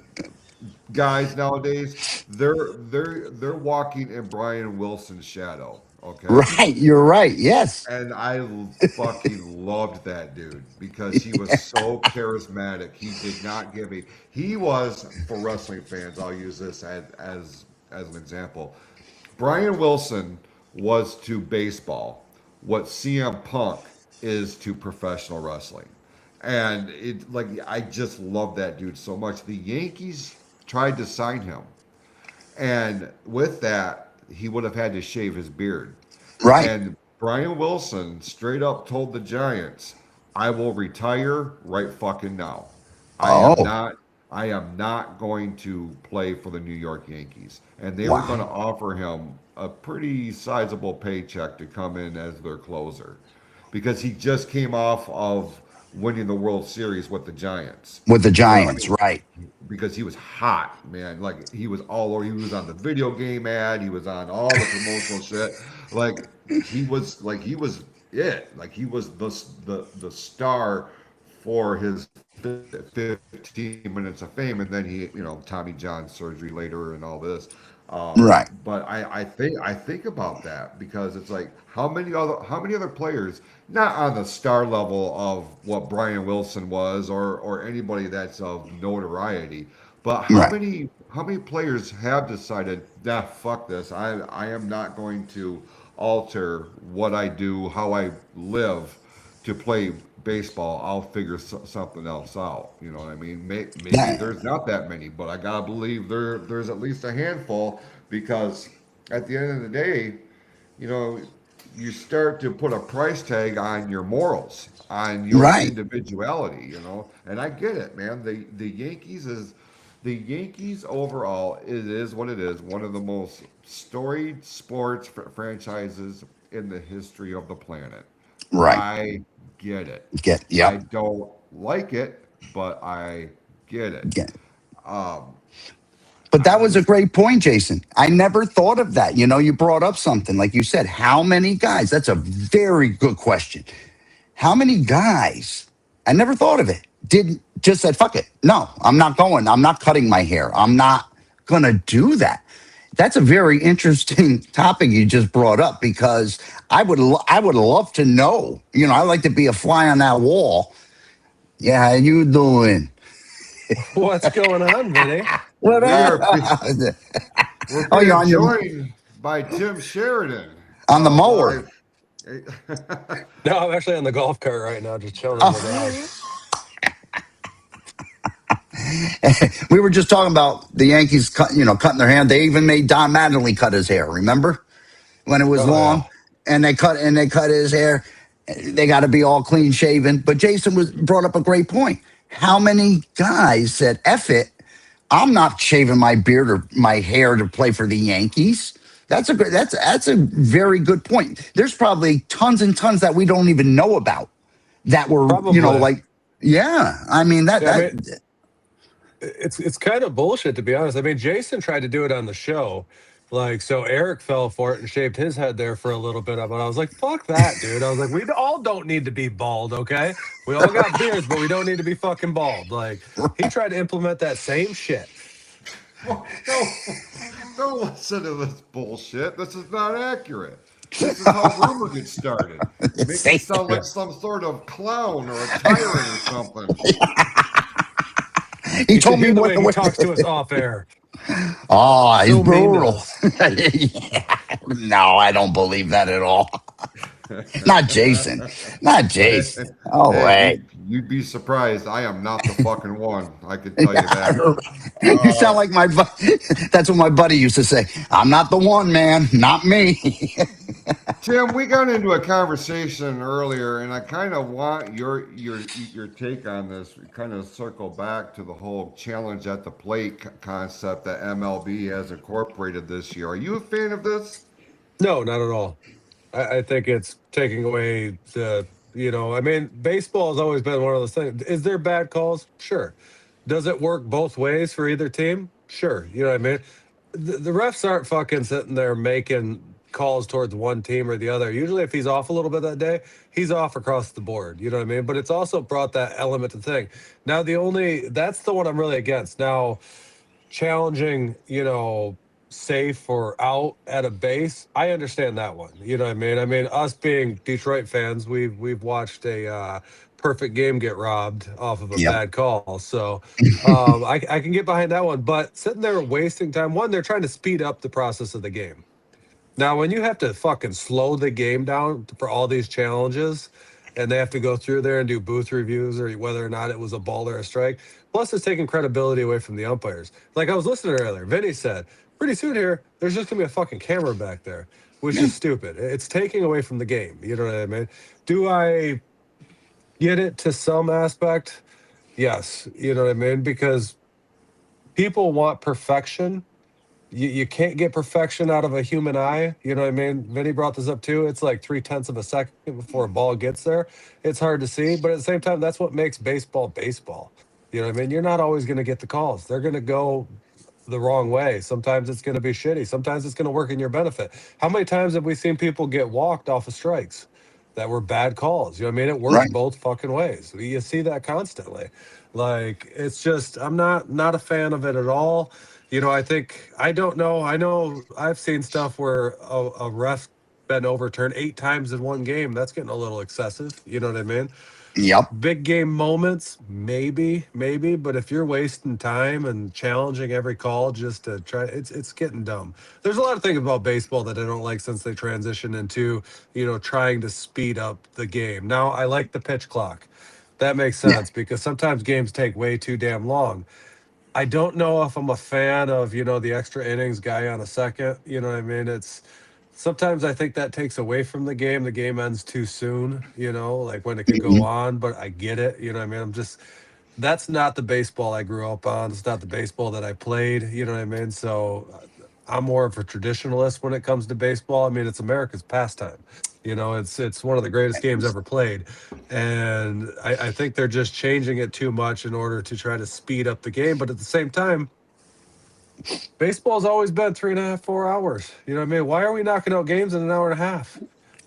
guys nowadays, they're walking in Brian Wilson's shadow. Okay.
Right. You're right. Yes.
And I fucking loved that dude because he was so charismatic. He did not give a. He was, for wrestling fans, I'll use this as an example. Brian Wilson was to baseball what CM Punk is to professional wrestling. And it like I just love that dude so much. The Yankees tried to sign him. And with that, he would have had to shave his beard.
Right.
And Brian Wilson straight up told the Giants, I will retire right fucking now. I am
Oh,
not I am not going to play for the New York Yankees. And they were going to
wow.
offer him a pretty sizable paycheck to come in as their closer because he just came off of winning the World Series with the Giants.
With the
So I
Giants.
mean,
Right.
because he was hot, man. Like he was all over. He was on the video game ad. He was on all the promotional shit. Like he was it. Like he was the star for his 15 minutes of fame, and then he, Tommy John surgery later and all this.
Right.
But I think about that because it's like how many other players not on the star level of what Brian Wilson was or anybody that's of notoriety, but how
Right.
many how many players have decided, nah, fuck this. I am not going to alter what I do, how I live to play baseball. I'll figure something else out. You know what I mean? Maybe
That,
there's not that many, but I gotta believe there's at least a handful because at the end of the day, you know, you start to put a price tag on your morals, on your
right.
individuality, And I get it, man. The Yankees overall, it is what it is. One of the most storied sports franchises in the history of the planet.
Right.
I get it. I
Yep.
don't like it, but I get it.
Get.
Um,
But that
I
was a
just
great point, Jason. I never thought of that. You brought up something like you said. How many guys? That's a very good question. How many guys? I never thought of it. Did just said fuck it. No, I'm not going. I'm not cutting my hair. I'm not gonna do that. That's a very interesting topic you just brought up because I would love to know. I like to be a fly on that wall. Yeah, how you doing?
What's going on, Vinny?
What
we
up?
are we're
Oh, you're
being
on your
joined by Tim Sheridan
on the
of
mower.
live.
No, I'm actually on the golf cart right now, just chilling in the
Oh.
garage.
We were just talking about the Yankees, cutting their hair. They even made Don Mattingly cut his hair. Remember when it was
Oh
long,
yeah.
and they cut his hair. They got to be all clean shaven. But Jason was brought up a great point. How many guys said, "F it, I'm not shaving my beard or my hair to play for the Yankees"? That's a very good point. There's probably tons and tons that we don't even know about that were
Probably.
like, yeah. I mean
Yeah, I mean,
that
it's kind of bullshit to be honest. I mean, Jason tried to do it on the show. Like, so Eric fell for it and shaved his head there for a little bit. But I was like, fuck that, dude. I was like, we all don't need to be bald, okay? We all got beards, but we don't need to be fucking bald. Like, he tried to implement that same shit.
Well, don't listen to this bullshit. This is not accurate. This is how rumor gets started. Make me sound like some sort of clown or a tyrant or something.
he
You should
told me
hear the
what
way he talks to us off air.
Oh, he's
So mean to
brutal.
us.
Yeah. No, I don't believe that at all. Not Jason. Not
Hey,
Jason. Oh,
hey,
way.
you'd be surprised. I am not the fucking one. I can tell you that.
You sound like my. That's what my buddy used to say. I'm not the one, man. Not me.
Tim, we got into a conversation earlier, and I kind of want your take on this. We kind of circle back to the whole challenge at the plate concept that MLB has incorporated this year. Are you a fan of this?
No, not at all. I think it's taking away I mean, baseball has always been one of those things. Is there bad calls? Sure. Does it work both ways for either team? Sure. You know what I mean? The refs aren't fucking sitting there making calls towards one team or the other. Usually, if he's off a little bit that day, he's off across the board. You know what I mean? But it's also brought that element to the thing. Now, that's the one I'm really against. Now, challenging, safe or out at a base, I understand that one. You know what I mean? I mean, us being Detroit fans, we've watched a perfect game get robbed off of a
Yep.
bad call. So I can get behind that one. But sitting there wasting time, one, they're trying to speed up the process of the game. Now, when you have to fucking slow the game down for all these challenges, and they have to go through there and do booth reviews or whether or not it was a ball or a strike, plus it's taking credibility away from the umpires. Like I was listening earlier, Vinny said, pretty soon here, there's just gonna be a fucking camera back there, which is stupid. It's taking away from the game. You know what I mean? Do I get it to some aspect? Yes. You know what I mean? Because people want perfection. You can't get perfection out of a human eye. You know what I mean? Vinny brought this up too. It's like 0.3 of a second before a ball gets there. It's hard to see, but at the same time, that's what makes baseball baseball. You know what I mean? You're not always going to get the calls. They're going to go the wrong way. Sometimes it's going to be shitty. Sometimes it's going to work in your benefit. How many times have we seen people get walked off of strikes that were bad calls? You know what I mean? It works
Right.
both fucking ways. You see that constantly. Like, it's just, I'm not a fan of it at all. I don't know. I know I've seen stuff where a ref been overturned 8 times in one game. That's getting a little excessive. You know what I mean?
Yep.
Big game moments, maybe, but if you're wasting time and challenging every call just to try, it's getting dumb. There's a lot of things about baseball that I don't like since they transitioned into, trying to speed up the game. Now I like the pitch clock. That makes sense because sometimes games take way too damn long. I don't know if I'm a fan of, the extra innings guy on a second. You know what I mean? It's sometimes I think that takes away from the game. The game ends too soon, like when it could go on, but I get it. You know what I mean? That's not the baseball I grew up on. It's not the baseball that I played. You know what I mean? So I'm more of a traditionalist when it comes to baseball. I mean, it's America's pastime. It's one of the greatest games ever played. And I think they're just changing it too much in order to try to speed up the game. But at the same time, baseball's always been 3.5, 4 hours. You know what I mean? Why are we knocking out games in an hour and a half?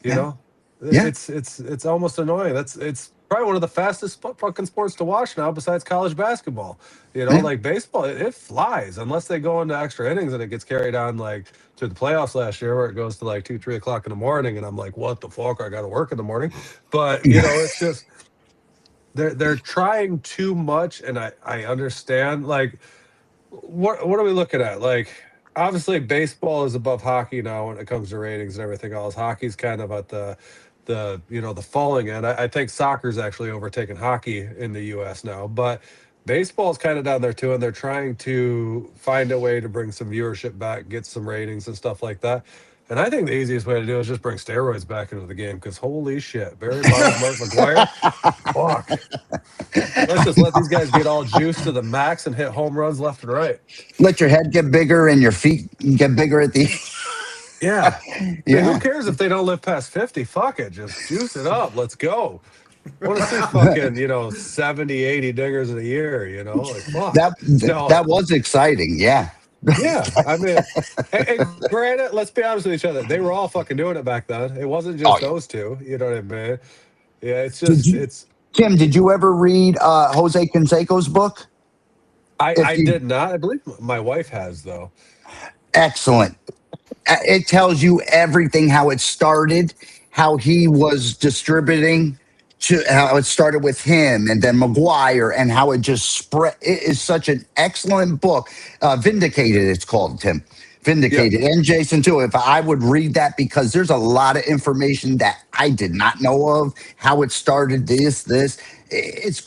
You
Yeah.
know,
Yeah.
it's almost annoying. It's probably one of the fastest fucking sports to watch now, besides college basketball.
Yeah.
Like baseball, it flies unless they go into extra innings and it gets carried on like to the playoffs last year where it goes to like 2, 3 o'clock in the morning, and I'm like, what the fuck? I got to work in the morning. But it's just they're trying too much, and I understand. Like, what are we looking at? Like, obviously baseball is above hockey now when it comes to ratings and everything else. Hockey's kind of at the falling end. I think soccer's actually overtaken hockey in the US now, but baseball's kind of down there too, and they're trying to find a way to bring some viewership back, get some ratings and stuff like that. And I think the easiest way to do it is just bring steroids back into the game, because holy shit, Barry Bonds, Mark McGwire, fuck. Let's just let these guys get all juiced to the max and hit home runs left and right.
Let your head get bigger and your feet get bigger at the.
Yeah.
Yeah.
Who cares if they don't live past 50? Fuck it. Just juice it up. Let's go. I want to see fucking, 70, 80 dingers in a year, like, fuck.
That was exciting. Yeah.
Yeah. I mean, and granted, let's be honest with each other. They were all fucking doing it back then. It wasn't just those two. You know what I mean? Yeah. It's just,
Kim, did you ever read Jose Canseco's book?
I did not. I believe my wife has, though.
Excellent. It tells you everything, how it started, how he was distributing, how it started with him and then McGuire, and how it just spread. It is such an excellent book. Vindicated, it's called, Tim. vindicated. And Jason too, if I would read that, because there's a lot of information that I did not know of, how it started, this it's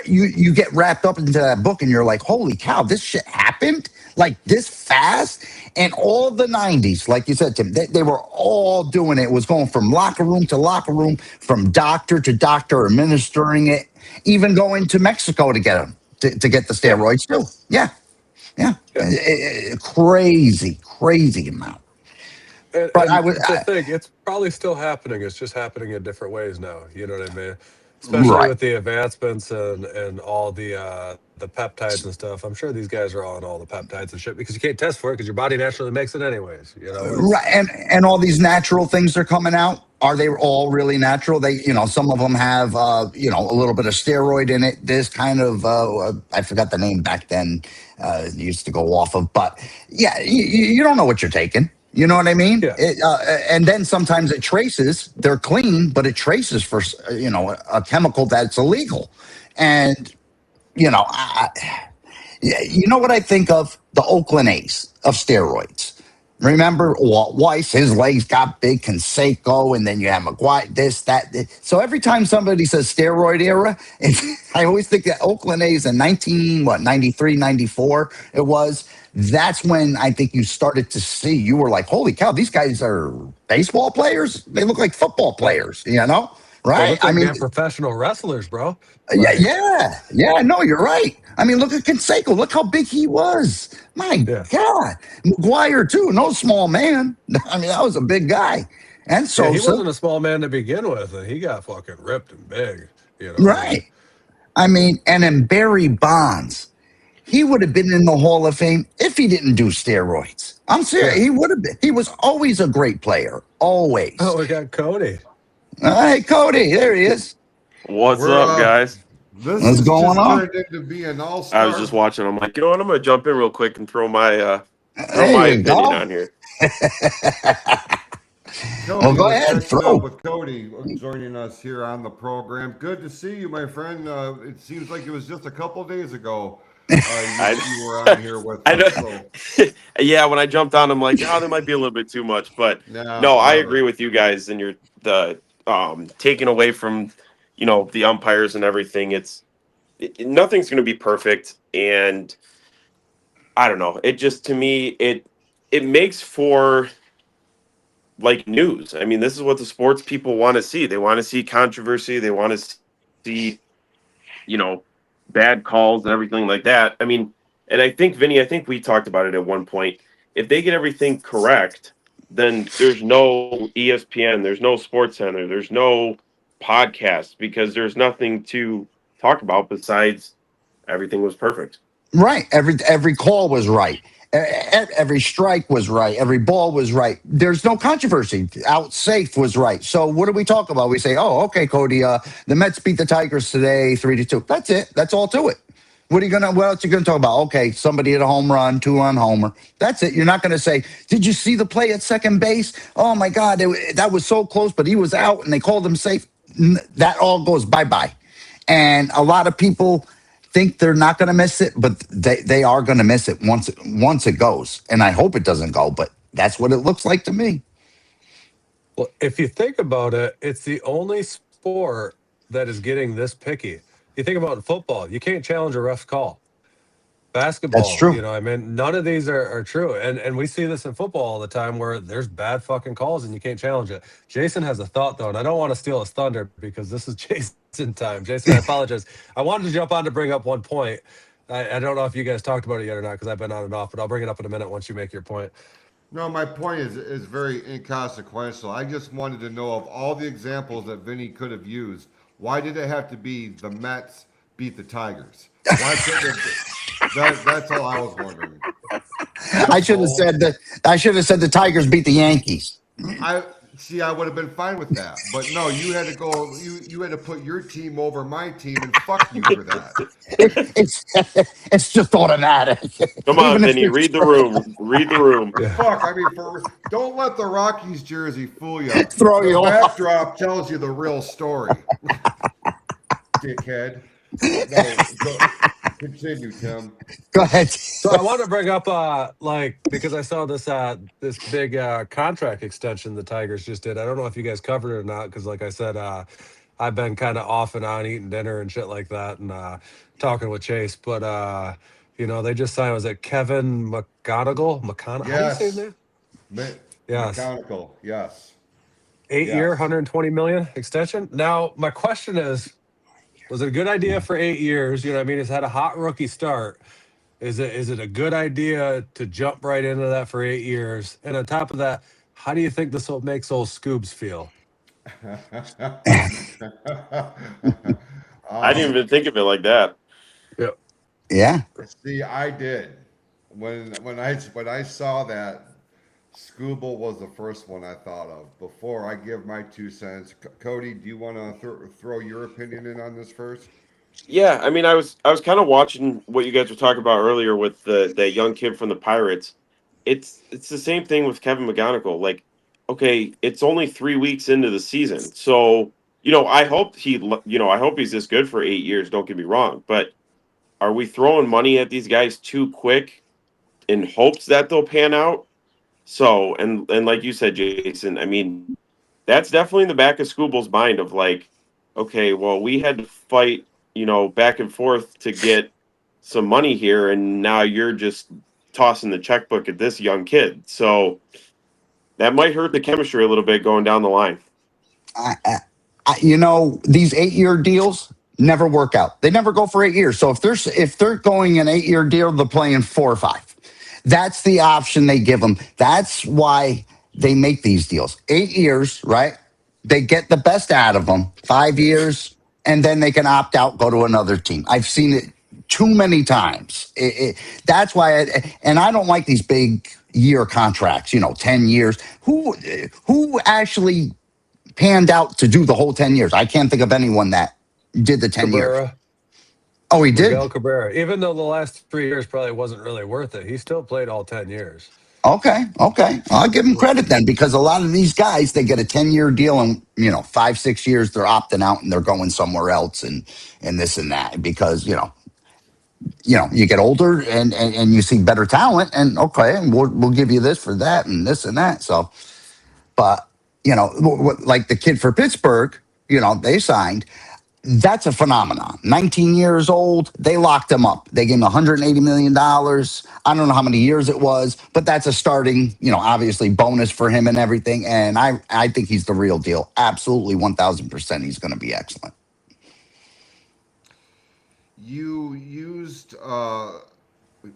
you get wrapped up into that book and you're like, holy cow, this shit happened like this fast. And all the 90s, like you said, Tim, they were all doing it. It was going from locker room to locker room, from doctor to doctor, administering it, even going to Mexico to get them to get the steroids too. Yeah. Crazy amount. But I would
think it's probably still happening. It's just happening in different ways now. You know what I mean? Especially with the advancements and all the peptides and stuff. I'm sure these guys are on all the peptides and shit because you can't test for it because your body naturally makes it anyways. You know,
right? And all these natural things are coming out. Are they all really natural? They, some of them have, a little bit of steroid in it. This kind of, I forgot the name back then. Used to go off of, but yeah, you don't know what you're taking. You know what I mean?
Yeah.
And then sometimes it traces. They're clean, but it traces for a chemical that's illegal. And you know what I think of? The Oakland A's of steroids. Remember Walt Weiss? His legs got big. Canseco, and then you have McGuire. This, that. So every time somebody says steroid era, I always think that Oakland A's in 93, 94, it was. That's when I think you started to see, you were like, holy cow, these guys are baseball players. They look like football players, right?
I mean, professional wrestlers, bro.
Yeah. No, you're right. I mean, look at Canseco. Look how big he was. My God. McGuire, too. No small man. I mean, that was a big guy. And so
he wasn't a small man to begin with, and he got fucking ripped and big.
Right. I mean, and then Barry Bonds. He would have been in the Hall of Fame if he didn't do steroids. I'm serious. He would have been. He was always a great player. Always.
Oh, we got Cody.
Hey, Cody. There he is.
What's up, guys?
What's going on?
Turned into be an all-star.
I was just watching. I'm like, you know what? I'm going to jump in real quick and throw my opinion on here.
Cody,
well, go ahead. Throw.
With Cody joining us here on the program. Good to see you, my friend. It seems like it was just a couple days ago. You were on here with us. So.
Yeah, when I jumped on, I'm like, there might be a little bit too much, but no, I agree with you guys. And the taking away from the umpires and everything. Nothing's going to be perfect, and I don't know. It just, to me, it makes for like news. I mean, this is what the sports people want to see. They want to see controversy. They want to see, bad calls and everything like that. I mean, and I think, Vinny, we talked about it at one point. If they get everything correct, then there's no ESPN, there's no Sports Center, there's no podcast, because there's nothing to talk about besides everything was perfect.
Right. Every call was right. Every strike was right. Every ball was right. There's no controversy. Out safe was right. So what do we talk about? We say, oh, okay, Cody, the Mets beat the Tigers today 3-2. That's it. That's all to it. What else are you gonna talk about? Okay, somebody hit a home run, 2-run homer. That's it. You're not gonna say, did you see the play at second base? Oh my God, that was so close, but he was out and they called him safe. That all goes bye-bye. And a lot of people think they're not going to miss it, but they are going to miss it once it goes. And I hope it doesn't go, but that's what it looks like to me.
Well, if you think about it, it's the only sport that is getting this picky. You think about football, you can't challenge a ref's call. Basketball,
that's true.
None of these are true. And we see this in football all the time where there's bad fucking calls and you can't challenge it. Jason has a thought, though, and I don't want to steal his thunder because this is Jason time. Jason, I apologize. I wanted to jump on to bring up one point. I don't know if you guys talked about it yet or not because I've been on and off, but I'll bring it up in a minute once you make your point.
No, my point is very inconsequential. I just wanted to know, of all the examples that Vinny could have used, why did it have to be the Mets beat the Tigers? Why couldn't it? That's all I was wondering.
I should have said the Tigers beat the Yankees.
I would have been fine with that, but no, you had to go. You had to put your team over my team, and fuck you for that.
It's just automatic.
Come on, Vinny, read the room. Read the room.
Fuck, I mean, don't let the Rockies jersey fool you.
Throw you off.
The backdrop tells you the real story, dickhead. No, Continue, Tim.
Go ahead.
So I want to bring up, because I saw this big contract extension the Tigers just did. I don't know if you guys covered it or not, because like I said, I've been kind of off and on eating dinner and shit like that, and talking with Chase. But they just signed. Was it Kevin McGonigal? McConaughey? How do you say his
Yes.
name? Yes.
Mechanical. Yes.
8-year,
Yes.
120 million extension. Now, my question is, was it a good idea for 8 years? You know what I mean? It's had a hot rookie start. Is it a good idea to jump right into that for 8 years? And on top of that, how do you think this makes old Scoobs feel?
I didn't even think of it like that.
Yep.
Yeah.
See, I did. When I saw that, Scooble was the first one I thought of. Before I give my 2 cents, Cody, do you want to throw your opinion in on this first?
Yeah, I mean, I was kind of watching what you guys were talking about earlier with that young kid from the Pirates. It's the same thing with Kevin McGonigal. Like, okay, it's only 3 weeks into the season, so I hope I hope he's this good for 8 years. Don't get me wrong, but are we throwing money at these guys too quick in hopes that they'll pan out? So, and like you said, Jason, I mean, that's definitely in the back of Scooble's mind of like, okay, well, we had to fight, back and forth to get some money here, and now you're just tossing the checkbook at this young kid. So that might hurt the chemistry a little bit going down the line.
These 8-year deals never work out. They never go for 8 years. So if they're going an 8-year deal, they're playing 4 or 5. That's the option they give them. That's why they make these deals. 8 years, right? They get the best out of them. 5 years, and then they can opt out, go to another team. I've seen it too many times. That's why, and I don't like these big year contracts. 10 years. Who actually panned out to do the whole 10 years? I can't think of anyone that did the 10 years.
Cabrera.
Oh, he did?
Miguel Cabrera. Even though the last 3 years probably wasn't really worth it, he still played all 10 years.
Okay. I'll give him credit then, because a lot of these guys, they get a 10-year deal and, 5, 6 years, they're opting out and they're going somewhere else and this and that because, you get older and you see better talent and okay, and we'll give you this for that and this and that. So, but, like the kid for Pittsburgh, they signed. That's a phenomenon. 19 years old, they locked him up. They gave him $180 million. I don't know how many years it was, but that's a starting, obviously bonus for him and everything. And I think he's the real deal. Absolutely 1,000% he's going to be excellent.
You used,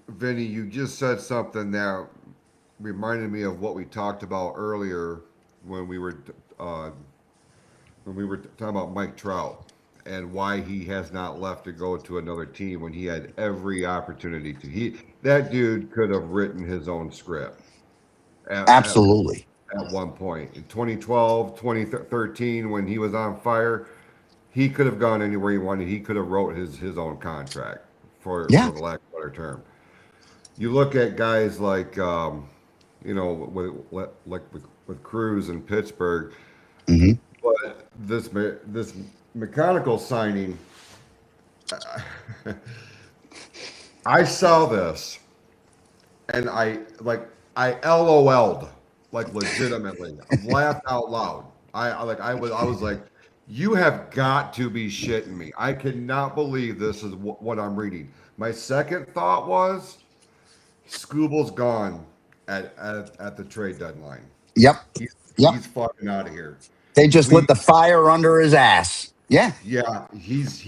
Vinny, you just said something that reminded me of what we talked about earlier when we were talking about Mike Trout and why he has not left to go to another team when he had every opportunity to. That dude could have written his own script.
Absolutely.
At one point in 2012, 2013, when he was on fire, he could have gone anywhere he wanted. He could have wrote his own contract for the lack of a better term. You look at guys like with Cruz in Pittsburgh, but this mechanical signing, I saw this and I LOL'd like legitimately. I laughed out loud. I was like, you have got to be shitting me. I cannot believe this is what I'm reading. My second thought was Scooble's gone at the trade deadline.
Yep.
He's fucking out of here.
They just lit the fire under his ass. Yeah.
Yeah, he's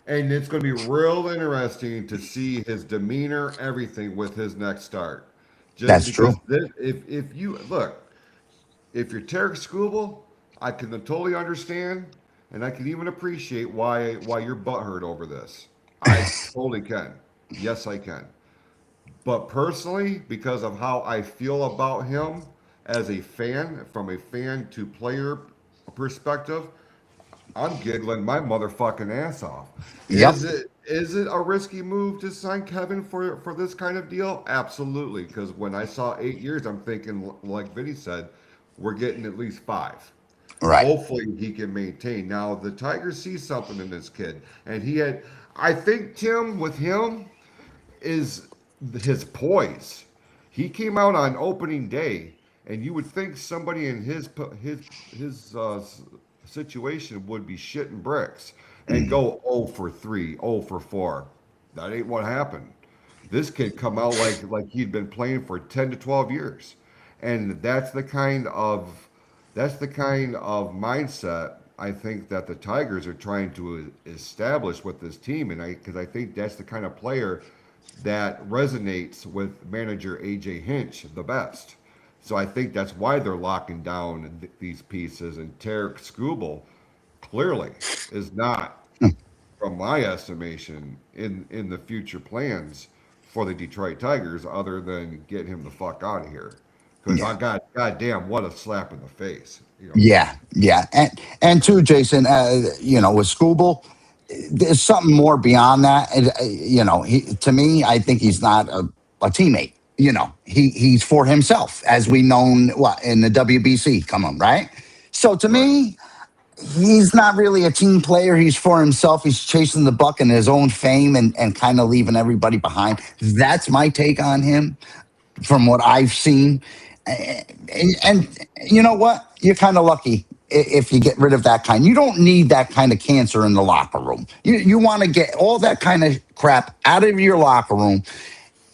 and it's going to be real interesting to see his demeanor, everything with his next start.
That's true.
If you look, if you're Tarek Scooble, I can totally understand, and I can even appreciate why you're butthurt over this. I totally can. Yes, I can. But personally, because of how I feel about him as a fan, from a fan to player perspective, I'm giggling my motherfucking ass off.
Yep.
Is it a risky move to sign Kevin for this kind of deal? Absolutely. Because when I saw 8 years, I'm thinking, like Vinny said, we're getting at least 5.
Right.
Hopefully he can maintain. Now the Tigers see something in this kid, and I think Tim with him is his poise. He came out on opening day, and you would think somebody in his situation would be shitting bricks and go 0 for 3, 0 for 4. That ain't what happened. This kid come out like he'd been playing for 10 to 12 years. And that's the kind of mindset I think that the Tigers are trying to establish with this team, and because I think that's the kind of player that resonates with manager AJ Hinch the best. So I think that's why they're locking down these pieces. And Tarek Skubal clearly is not, from my estimation, in the future plans for the Detroit Tigers, other than get him the fuck out of here. Because
Yeah.
I got goddamn what a slap in the face.
Yeah, yeah, and too, Jason. With Scooble, there's something more beyond that. To me, I think he's not a teammate. He's for himself, as we known what in the WBC. Come on, right? So to
Right.
me, he's not really a team player. He's for himself. He's chasing the buck and his own fame and kind of leaving everybody behind. That's my take on him from what I've seen. And you know what? You're kind of lucky if you get rid of that kind. You don't need that kind of cancer in the locker room. You want to get all that kind of crap out of your locker room.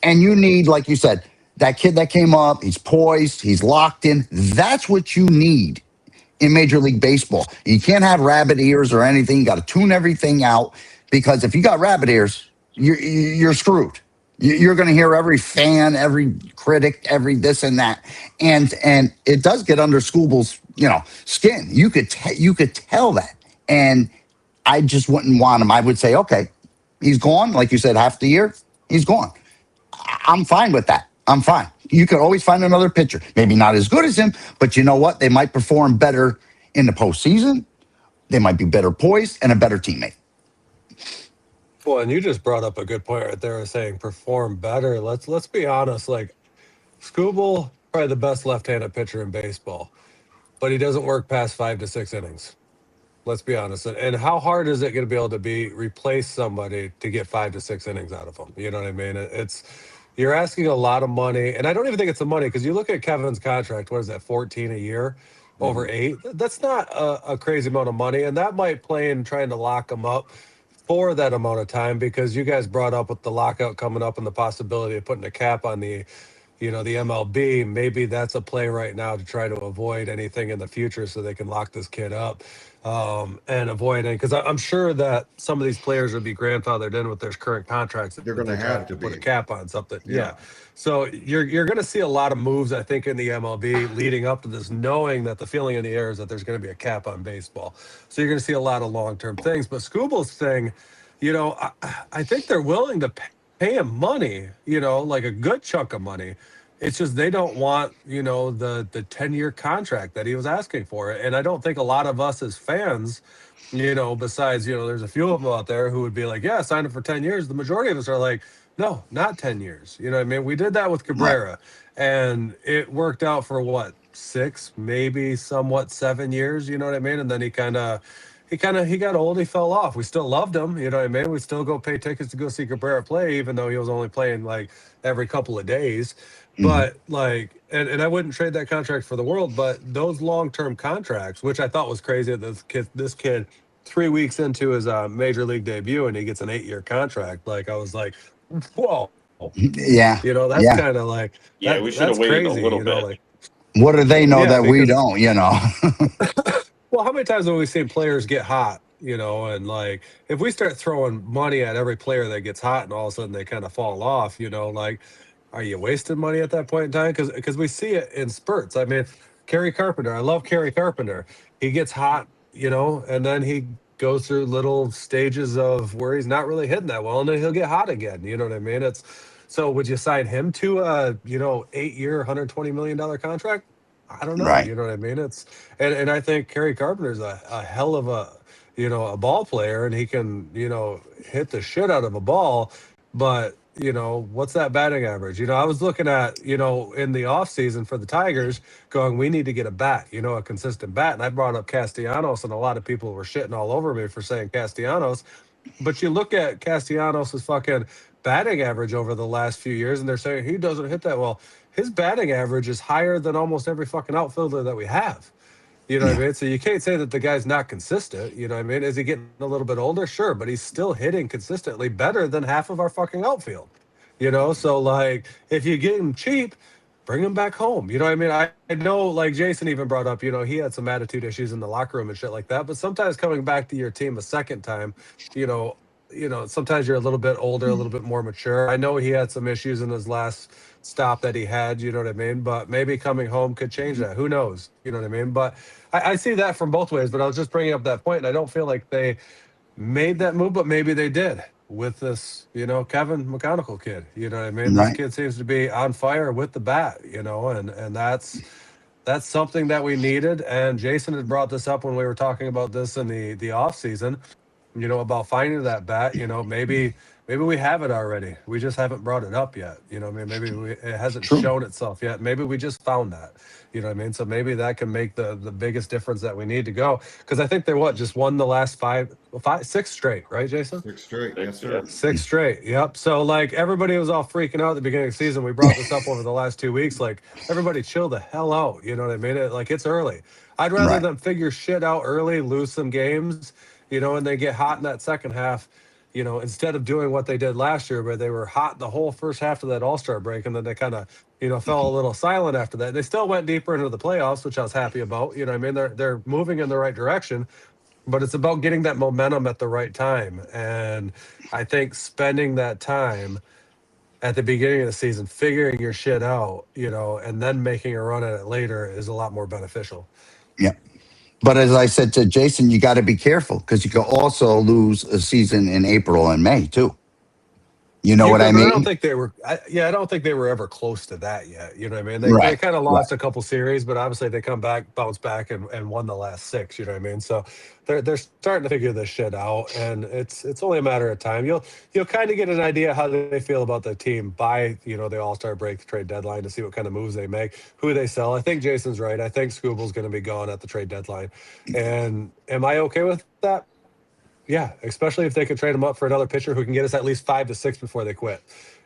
And you need, like you said, that kid that came up, he's poised, he's locked in. That's what you need in Major League Baseball. You can't have rabbit ears or anything. You got to tune everything out, because if you got rabbit ears, you're screwed. You're going to hear every fan, every critic, every this and that, and it does get under Scooble's skin. You could tell that, and I just wouldn't want him. I would say, okay, he's gone. Like you said, half the year, he's gone. I'm fine with that. I'm fine. You could always find another pitcher. Maybe not as good as him, but you know what? They might perform better in the postseason. They might be better poised and a better teammate.
Well, and you just brought up a good point right there, saying perform better. Let's be honest. Like Scooble, probably the best left-handed pitcher in baseball, but he doesn't work past 5 to 6 innings. Let's be honest. And how hard is it going to be able to replace somebody to get 5 to 6 innings out of them? You know what I mean? You're asking a lot of money, and I don't even think it's the money, because you look at Kevin's contract. What is that, 14 a year over 8? That's not a crazy amount of money, and that might play in trying to lock him up for that amount of time, because you guys brought up with the lockout coming up and the possibility of putting a cap on the MLB. Maybe that's a play right now to try to avoid anything in the future, so they can lock this kid up and avoid it. Because I'm sure that some of these players would be grandfathered in with their current contracts.
They're going to have to
put a
be.
cap on something.
Yeah.
Yeah. So you're going to see a lot of moves, I think, in the MLB leading up to this, knowing that the feeling in the air is that there's going to be a cap on baseball. So you're going to see a lot of long-term things. But Scooble's thing, I think they're willing to pay him money, like a good chunk of money. It's just they don't want, the 10-year contract that he was asking for. And I don't think a lot of us as fans, besides, there's a few of them out there who would be like, yeah, sign him for 10 years. The majority of us are like, no, not 10 years. You know what I mean? We did that with Cabrera, and it worked out for what, 6, maybe somewhat 7 years, you know what I mean? And then he got old, he fell off. We still loved him, you know what I mean? We still go pay tickets to go see Cabrera play, even though he was only playing like every couple of days. But and I wouldn't trade that contract for the world, but those long-term contracts, which I thought was crazy, that this kid 3 weeks into his major league debut, and he gets an 8-year contract. Like, I was like, whoa,
Yeah.
that's
Yeah.
kind of like,
Yeah, we should have waited a little bit.
like,
What do they know
Yeah,
that we
because-
don't?
well, how many times have we seen players get hot, and like, if we start throwing money at every player that gets hot and all of a sudden they kind of fall off, like, are you wasting money at that point in time? Because we see it in spurts. I mean, Kerry Carpenter, I love Kerry Carpenter. He gets hot, and then he goes through little stages of where he's not really hitting that well, and then he'll get hot again. You know what I mean? So would you sign him to a 8-year, $120 million contract? I don't know.
Right.
You know what I mean? And I think Kerry Carpenter's a hell of a ball player, and he can hit the shit out of a ball. But what's that batting average? I was looking at, in the off season for the Tigers, going, we need to get a bat, a consistent bat. And I brought up Castellanos, and a lot of people were shitting all over me for saying Castellanos. But you look at Castellanos' fucking batting average over the last few years, and they're saying he doesn't hit that well. His batting average is higher than almost every fucking outfielder that we have. You know what I
Yeah.
mean? So you can't say that the guy's not consistent. You know what I mean? Is he getting a little bit older? Sure, but he's still hitting consistently better than half of our fucking outfield. So like if you get him cheap, bring him back home. You know what I mean? I know like Jason even brought up, he had some attitude issues in the locker room and shit like that. But sometimes coming back to your team a second time, you know, sometimes you're a little bit older, a little bit more mature. I know he had some issues in his last stop that he had, you know what I mean? But maybe coming home could change that. Who knows? You know what I mean? But I see that from both ways. But I was just bringing up that point, and I don't feel like they made that move, but maybe they did with this, Kevin McConnell kid. You know what I mean? This
Right.
kid seems to be on fire with the bat, and that's something that we needed. And Jason had brought this up when we were talking about this in the off season, about finding that bat. Maybe we have it already. We just haven't brought it up yet. I mean, maybe it hasn't
True.
shown itself yet. Maybe we just found that. You know what I mean? So maybe that can make the biggest difference that we need to go. Because I think they just won the last six straight, right, Jason?
6 straight. Yes, sir.
6 straight. Yep. So like everybody was all freaking out at the beginning of the season. We brought this up over the last 2 weeks. Like everybody chill the hell out. You know what I mean? It's early. I'd rather
Right.
them figure shit out early, lose some games, and they get hot in that second half. Instead of doing what they did last year, where they were hot the whole first half of that All-Star break, and then they kind of, fell a little silent after that. They still went deeper into the playoffs, which I was happy about. You know what I mean? They're moving in the right direction, but it's about getting that momentum at the right time. And I think spending that time at the beginning of the season, figuring your shit out, and then making a run at it later is a lot more beneficial.
Yeah. But as I said to Jason, you got to be careful because you could also lose a season in April and May too. You know
You
what I
could, but I don't
mean?
think they were. I don't think they were ever close to that yet. You know what I mean? They
Right.
kind of
Right.
lost a couple series, but obviously they come back, bounce back, and won the last 6. You know what I mean? So they're starting to figure this shit out, and it's only a matter of time. You'll kind of get an idea how they feel about the team by the All-Star break, the trade deadline, to see what kind of moves they make, who they sell. I think Jason's right. I think Scooble's going to be gone at the trade deadline, and am I okay with that? Yeah, especially if they could trade him up for another pitcher who can get us at least 5 to 6 before they quit.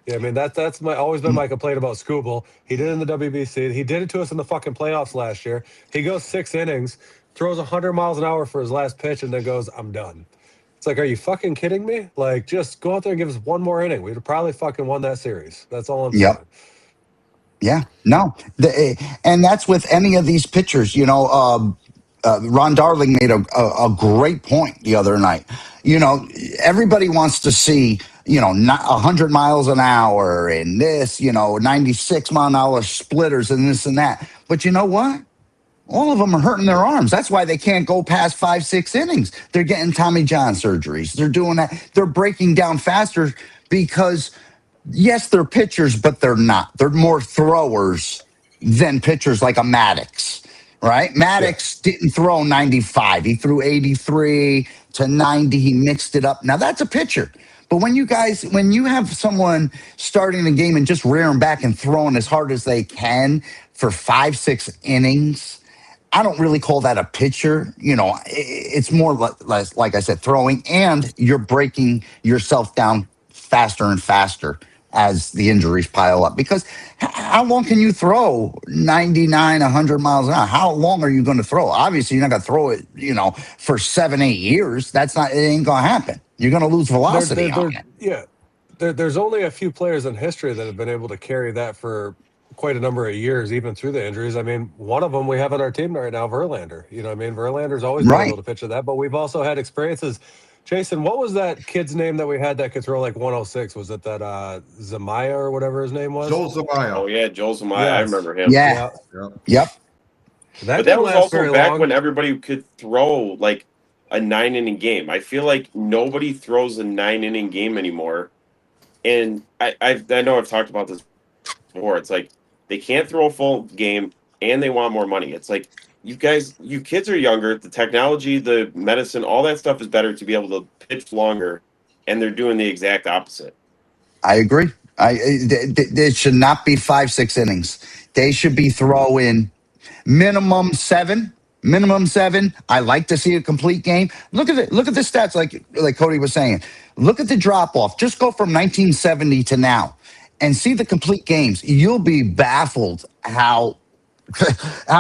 Yeah, I mean that's always been my complaint about Scooble. He did it in the WBC. He did it to us in the fucking playoffs last year. He goes 6 innings, throws 100 miles an hour for his last pitch, and then goes, "I'm done." It's like, are you fucking kidding me? Like, just go out there and give us one more inning. We'd have probably fucking won that series. That's all I'm
Yep.
saying.
Yeah. No. And that's with any of these pitchers. Ron Darling made a great point the other night. Everybody wants to see, not 100 miles an hour and this, 96-mile-an-hour splitters and this and that. But you know what? All of them are hurting their arms. That's why they can't go past 5, 6 innings. They're getting Tommy John surgeries. They're doing that. They're breaking down faster because, yes, they're pitchers, but they're not. They're more throwers than pitchers like a Maddox, right?
Yeah.
Maddox didn't throw 95. He threw 83 to 90. He mixed it up. Now, that's a pitcher. But when you have someone starting the game and just rearing back and throwing as hard as they can for 5, 6 innings, I don't really call that a pitcher. It's more like I said, throwing, and you're breaking yourself down faster and faster as the injuries pile up. Because how long can you throw 99, 100 miles an hour? How long are you going to throw? Obviously, you're not going to throw it, for 7, 8 years. It ain't going to happen. You're going to lose velocity on it.
Yeah. There's only a few players in history that have been able to carry that for quite a number of years, even through the injuries. I mean, one of them we have on our team right now, Verlander. You know what I mean? Verlander's always been
Right.
able to pitch at that, but we've also had experiences. Jason, what was that kid's name that we had that could throw like 106? Was it that Zamaya or whatever his name was?
Joel Zamaya.
Oh yeah, Joel Zamaya. I
Yes.
remember him.
Yeah.
Yep.
Yep.
That
But that
didn't
was
last
also
very
back
long.
when everybody could throw like a 9-inning game. I feel like nobody throws a 9-inning game anymore. And I know I've talked about this before. It's like they can't throw a full game and they want more money. It's like, you kids are younger. The technology, the medicine, all that stuff is better to be able to pitch longer. And they're doing the exact opposite.
I agree. It should not be 5-6 innings. They should be throwing minimum 7. Minimum 7. I like to see a complete game. Look at it. Look at the stats, like Cody was saying. Look at the drop off. Just go from 1970 to now, and see the complete games. You'll be baffled how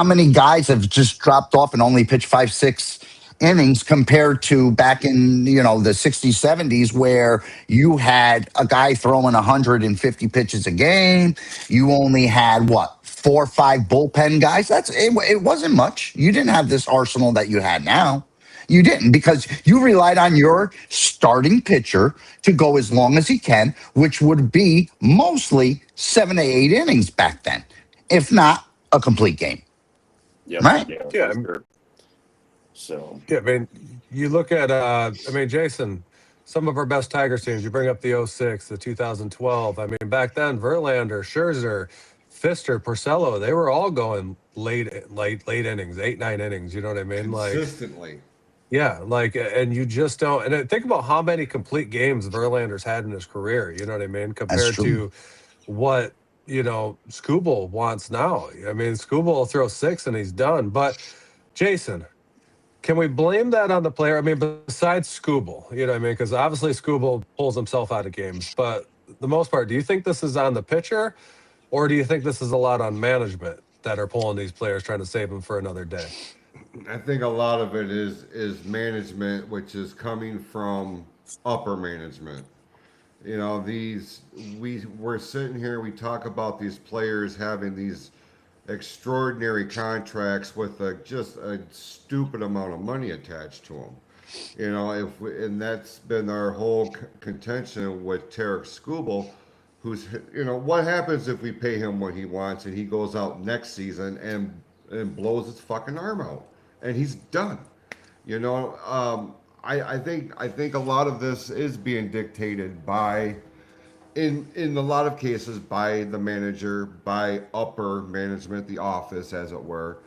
many guys have just dropped off and only pitched 5-6 innings compared to back in the 60s 70s, where you had a guy throwing 150 pitches a game. You only had 4 or 5 bullpen guys. It wasn't much. You didn't have this arsenal that you had now. You didn't, because you relied on your starting pitcher to go as long as he can, which would be mostly 7 to 8 innings back then, if not a complete game.
Yep.
Right?
Yeah.
Sure. So
Yeah, I mean, you look at, Jason, some of our best Tigers teams, you bring up the 06, the 2012. I mean, back then, Verlander, Scherzer, Fister, Porcello, they were all going late innings, 8, 9 innings. You know what I mean?
Consistently.
Yeah, and you just don't. And think about how many complete games Verlander's had in his career. You know what I mean? Compared to what Skubal wants now. I mean, Skubal will throw 6 and he's done. But Jason, can we blame that on the player? I mean, besides Skubal, you know what I mean? Because obviously Skubal pulls himself out of games. But the most part, do you think this is on the pitcher, or do you think this is a lot on management that are pulling these players, trying to save them for another day?
I think a lot of it is management, which is coming from upper management. We're sitting here, we talk about these players having these extraordinary contracts with just a stupid amount of money attached to them. And that's been our whole contention with Tarek Skubal, who's, what happens if we pay him what he wants and he goes out next season and blows his fucking arm out and he's done. I think a lot of this is being dictated by, in a lot of cases, by the manager, by upper management, the office, as it were.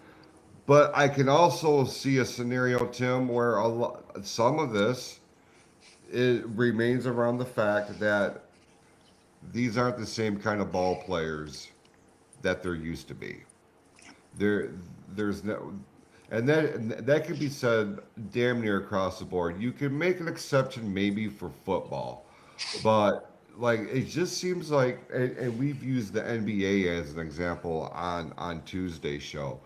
But I can also see a scenario, Tim, where some of this remains around the fact that these aren't the same kind of ball players that there used to be. There's no. And that could be said damn near across the board. You can make an exception maybe for football, but it just seems like, and we've used the NBA as an example on Tuesday's show.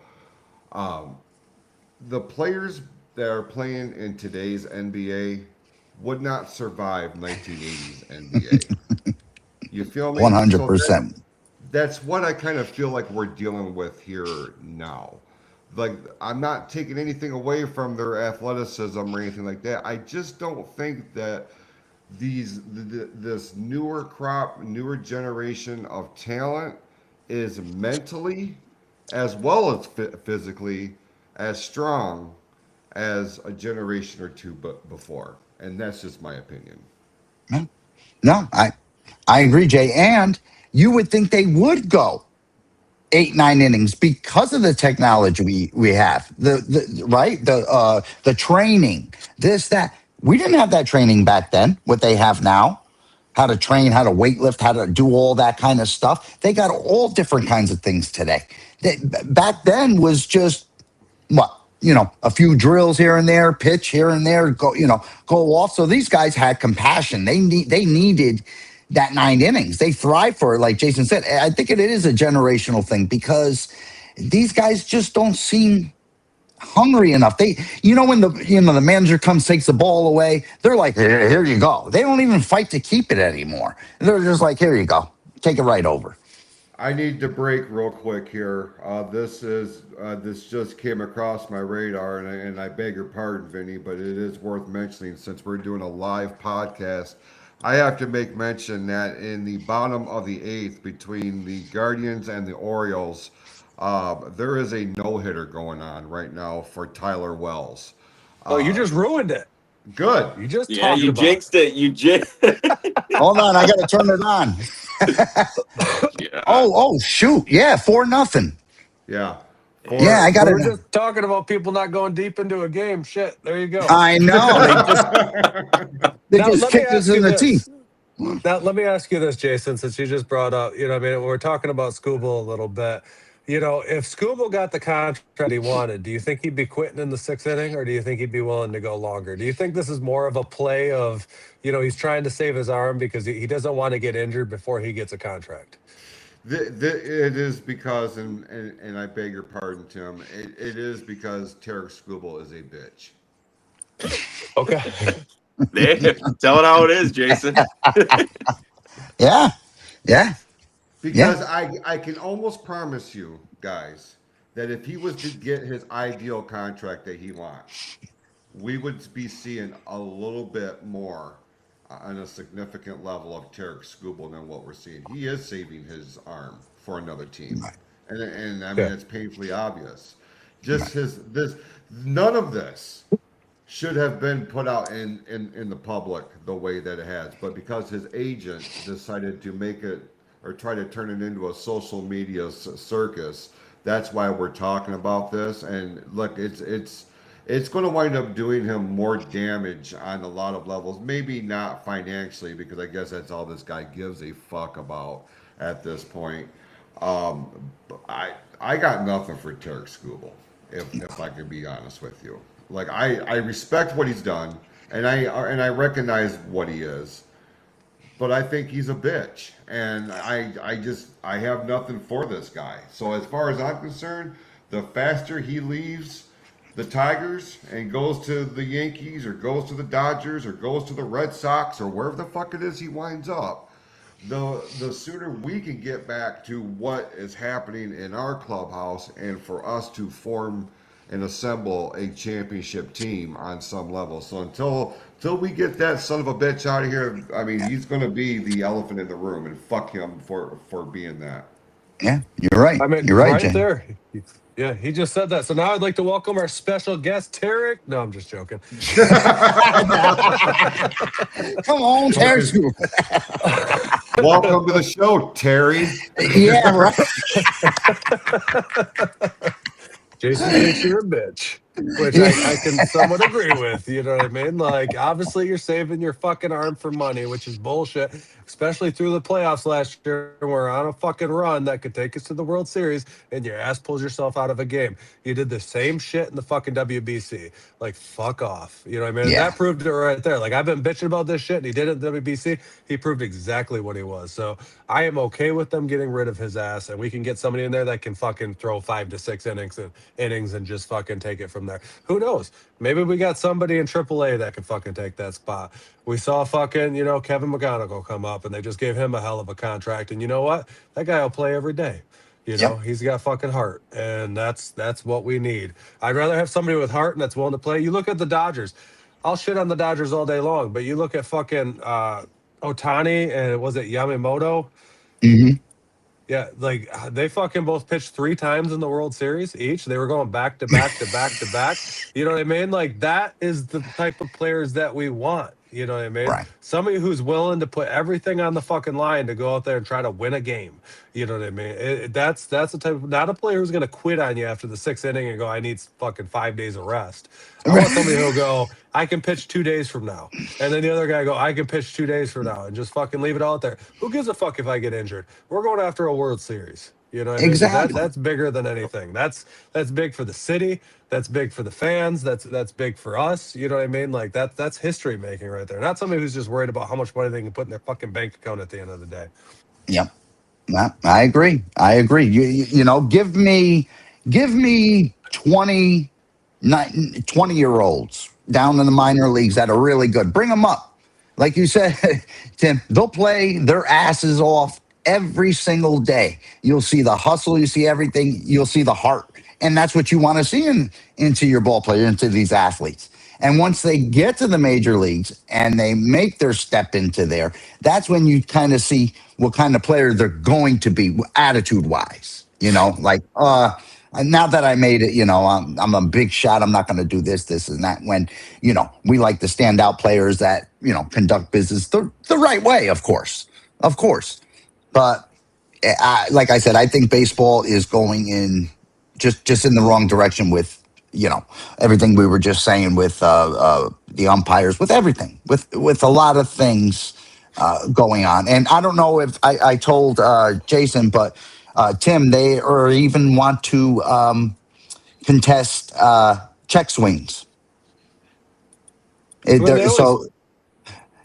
The players that are playing in today's NBA would not survive 1980s NBA. You feel me?
100%.
That's what I kind of feel like we're dealing with here now. I'm not taking anything away from their athleticism or anything like that. I just don't think that this newer generation of talent is mentally as well as physically as strong as a generation or two before. And that's just my opinion.
No, I agree, Jay. And you would think they would go 8, 9 innings because of the technology we have, the training, this, that. We didn't have that training back then, what they have now, how to train, how to weightlift, how to do all that kind of stuff. They got all different kinds of things today. Back then was just a few drills here and there, pitch here and there, go off. So these guys had compassion. They needed that 9 innings. They thrive for it, like Jason said. I think it is a generational thing because these guys just don't seem hungry enough. They, when the manager comes, takes the ball away, they're like, here you go. They don't even fight to keep it anymore. They're just like, here you go, take it right over.
I need to break real quick here. This just came across my radar, and I beg your pardon, Vinny, but it is worth mentioning since we're doing a live podcast. I have to make mention that in the bottom of the 8th between the Guardians and the Orioles, there is a no-hitter going on right now for Tyler Wells.
Oh, you just ruined it.
Good.
You just
you jinxed it. You jinxed.
Hold on, I got to turn it on.
Yeah.
Oh, shoot. Yeah, 4-0.
Yeah.
I got it.
We're just talking about people not going deep into a game. Shit, there you go.
I know. They just kicked us in the teeth.
Now, let me ask you this, Jason, since you just brought up, I mean, we're talking about Scooble a little bit. If Scooble got the contract he wanted, do you think he'd be quitting in the sixth inning, or do you think he'd be willing to go longer? Do you think this is more of a play of, he's trying to save his arm because he doesn't want to get injured before he gets a contract?
It is because, and I beg your pardon, Tim, it is because Tarek Skubal is a bitch.
Okay.
Tell it how it is, Jason.
Yeah.
Because I can almost promise you guys that if he was to get his ideal contract that he wants, we would be seeing a little bit more on a significant level of Tarek Skubal than what we're seeing. He is saving his arm for another team, and I mean it's painfully obvious. Just none of this should have been put out in the public the way that it has, but because his agent decided to make it or try to turn it into a social media circus, that's why we're talking about this. And look, it's going to wind up doing him more damage on a lot of levels. Maybe not financially, because I guess that's all this guy gives a fuck about at this point. I got nothing for Tarek Skubal, if I can be honest with you. Like I respect what he's done, and I recognize what he is, but I think he's a bitch, and I have nothing for this guy. So as far as I'm concerned, the faster he leaves the Tigers and goes to the Yankees or goes to the Dodgers or goes to the Red Sox or wherever the fuck it is he winds up, the sooner we can get back to what is happening in our clubhouse and for us to form and assemble a championship team on some level. So until we get that son of a bitch out of here, I mean, he's going to be the elephant in the room, and fuck him for being that.
Yeah, you're right.
I mean,
you're right,
Jay. There. Yeah, he just said that. So now I'd like to welcome our special guest, Tarek. No, I'm just joking.
Come on, Terry.
Welcome to the show, Terry.
Yeah, right.
Jason thinks you're a bitch, which I can somewhat agree with. You know what I mean? Like, obviously, you're saving your fucking arm for money, which is bullshit, especially through the playoffs last year. We're on a fucking run that could take us to the World Series, and your ass pulls yourself out of a game. You did the same shit in the fucking WBC. Like, fuck off. You know what I mean?
Yeah.
That proved it right there. Like, I've been bitching about this shit, and he did it in the WBC. He proved exactly what he was. So I am okay with them getting rid of his ass, and we can get somebody in there that can fucking throw 5 to 6 innings and just fucking take it from there. Who knows? Maybe we got somebody in AAA that can fucking take that spot. We saw fucking, Kevin McGonigal come up, and they just gave him a hell of a contract. And you know what? That guy will play every day. He's got fucking heart, and that's what we need. I'd rather have somebody with heart and that's willing to play. You look at the Dodgers. I'll shit on the Dodgers all day long, but you look at fucking Ohtani and was it Yamamoto?
Mm-hmm.
Yeah, like they fucking both pitched 3 times in the World Series each. They were going back to back to back to back. You know what I mean? Like that is the type of players that we want. You know what I mean?
Right.
Somebody who's willing to put everything on the fucking line to go out there and try to win a game. You know what I mean? That's the type of, not a player who's going to quit on you after the 6th inning and go, I need fucking 5 days of rest. I want somebody who'll go, I can pitch 2 days from now. And then the other guy go, I can pitch 2 days from now, and just fucking leave it out there. Who gives a fuck if I get injured? We're going after a World Series. You know what I mean?
Exactly.
That's bigger than anything. That's big for the city. That's big for the fans. That's big for us. You know what I mean? Like that's history making right there. Not somebody who's just worried about how much money they can put in their fucking bank account at the end of the day.
Yep. I agree. You know, give me 20-year-olds down in the minor leagues that are really good. Bring them up. Like you said, Tim, they'll play their asses off every single day. You'll see the hustle, you see everything, you'll see the heart. And that's what you want to see into your ball player, into these athletes. And once they get to the major leagues and they make their step into there, that's when you kind of see what kind of player they're going to be attitude-wise. You know, like, now that I made it, you know, I'm a big shot. I'm not going to do this, and that. When, you know, we like the standout players that, you know, conduct business the right way, of course. But like I said, I think baseball is going in just in the wrong direction with, you know, everything we were just saying with the umpires, with everything, with a lot of things going on. And I don't know if I told Jason, but Tim, they or even want to contest check swings.
I mean, they always,
So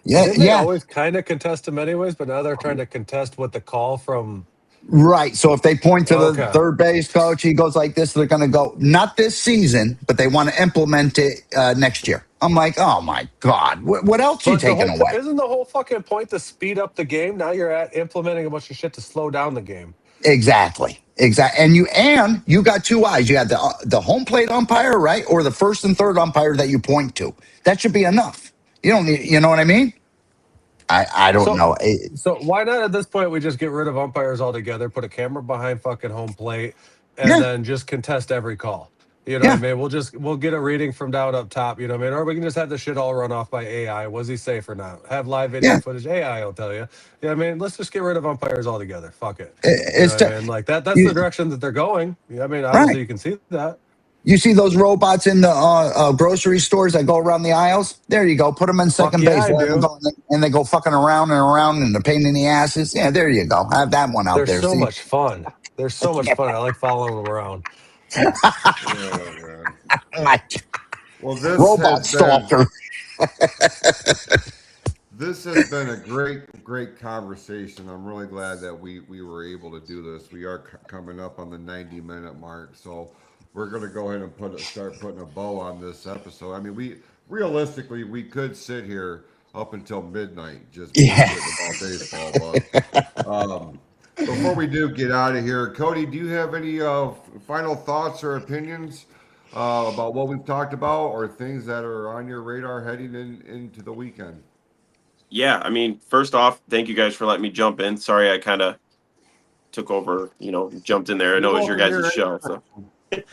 yeah,
didn't they always kind of contest them anyways? But now they're trying to contest what the call from.
Right. So if they point to the
Okay.
third base coach, he goes like this, they're going to go, not this season, but they want to implement it next year. I'm like, oh my God, what else are you
But the
taking
whole
away?
isn't the whole fucking point to speed up the game? Now you're at implementing a bunch of shit to slow down the game.
Exactly. And you got two eyes. You got the home plate umpire, right? Or the first and third umpire that you point to. That should be enough. You don't need, you know what I mean? I don't know.
So why not at this point we just get rid of umpires altogether, put a camera behind fucking home plate, and
Yeah.
then just contest every call. You know
Yeah.
what I mean? We'll get a reading from down up top, you know what I mean? Or we can just have the shit all run off by AI. Was he safe or not? Have live video
Yeah.
footage, AI will tell you. You know what I mean? Let's just get rid of umpires altogether. Fuck it.
It's
You know what I mean? Like that's the direction that they're going. I mean, obviously you can see that.
You see those robots in the grocery stores that go around the aisles? There you go. Put them in second
Fuck yeah,
base.
I
Let them
do.
go, and they go fucking around and around and they're pain in the asses. Yeah, there you go. Have that one out
They're
there.
so
See?
much fun. They're so much fun. I like following them around.
Oh, man. Well, this
Robot
has been,
stalker.
this has been a great conversation. I'm really glad that we were able to do this. We are coming up on the 90-minute mark, so we're going to go ahead and start putting a bow on this episode. I mean, we could sit here up until midnight just bullshitting about baseball. But before we do get out of here, Cody, do you have any final thoughts or opinions about what we've talked about, or things that are on your radar heading into the weekend?
Yeah, I mean, first off, thank you guys for letting me jump in. Sorry, I kind of took over, jumped in there. I know it was your guys' show. So.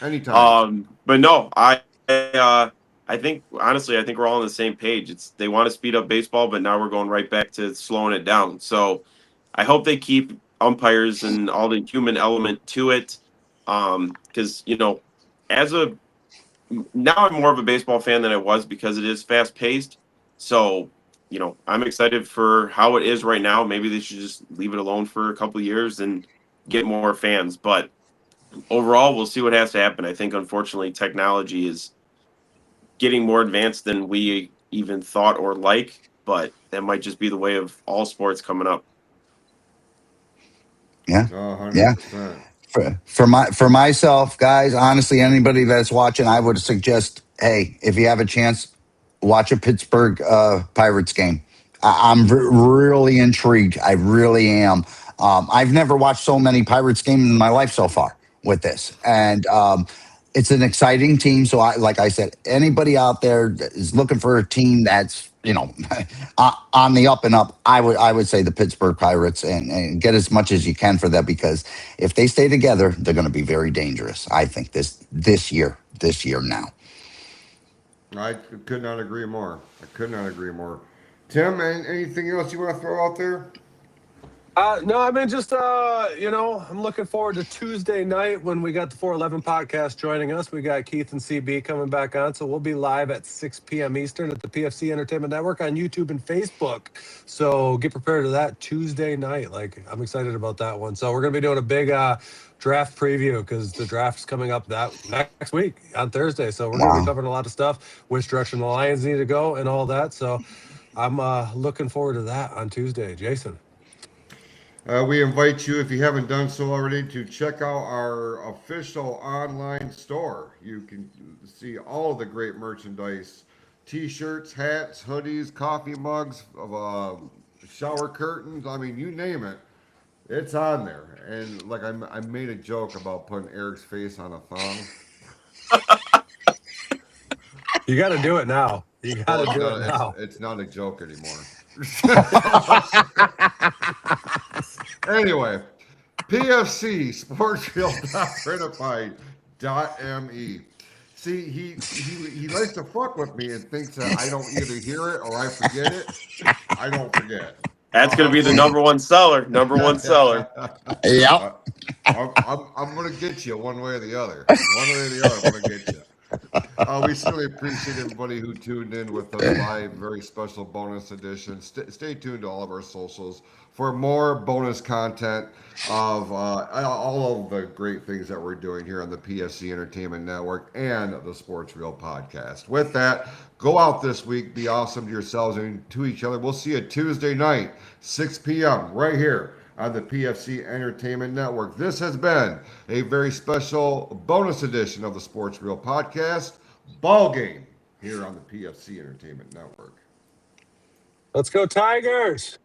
Anytime.
But no, I think honestly, I think we're all on the same page. They want to speed up baseball, but now we're going right back to slowing it down. So I hope they keep umpires and all the human element to it. Because now I'm more of a baseball fan than I was because it is fast paced. So I'm excited for how it is right now. Maybe they should just leave it alone for a couple of years and get more fans. But overall, we'll see what has to happen. I think, unfortunately, technology is getting more advanced than we even thought or like. But that might just be the way of all sports coming up.
Yeah.
100%.
For myself, guys, honestly, anybody that's watching, I would suggest, hey, if you have a chance, watch a Pittsburgh Pirates game. I'm really intrigued. I really am. I've never watched so many Pirates games in my life so far with this, and it's an exciting team. So, like I said, anybody out there that is looking for a team that's on the up and up, I would say the Pittsburgh Pirates and get as much as you can for that, because if they stay together, they're going to be very dangerous. I think this year now.
I could not agree more. Tim, anything else you want to throw out there?
No, I mean, just, I'm looking forward to Tuesday night when we got the 411 podcast joining us. We got Keith and CB coming back on. So we'll be live at 6 p.m. Eastern at the PFC Entertainment Network on YouTube and Facebook. So get prepared to that Tuesday night. Like, I'm excited about that one. So we're going to be doing a big draft preview because the draft's coming up that next week on Thursday. So we're going to be covering a lot of stuff, which direction the Lions need to go and all that. So I'm looking forward to that on Tuesday. Jason.
We invite you, if you haven't done so already, to check out our official online store. You can see all of the great merchandise: t-shirts, hats, hoodies, coffee mugs, shower curtains. I mean, you name it, it's on there. And like I made a joke about putting Eric's face on a thong.
You got to do it now. You got to do it now.
It's not a joke anymore. Anyway, PFC Sportsfield.me. See, he likes to fuck with me and thinks that I don't either hear it or I forget it. I don't forget.
That's going to be the number one seller.
Yep.
I'm going to get you one way or the other. I'm going to get you. We certainly appreciate everybody who tuned in with us live. Very special bonus edition. Stay tuned to all of our socials for more bonus content of all of the great things that we're doing here on the PFC Entertainment Network and the Sports Reel podcast. With that, go out this week, be awesome to yourselves and to each other. We'll see you Tuesday night, 6 p.m. right here on the PFC Entertainment Network. This has been a very special bonus edition of the Sports Reel podcast, Ball Game, here on the PFC Entertainment Network.
Let's go Tigers!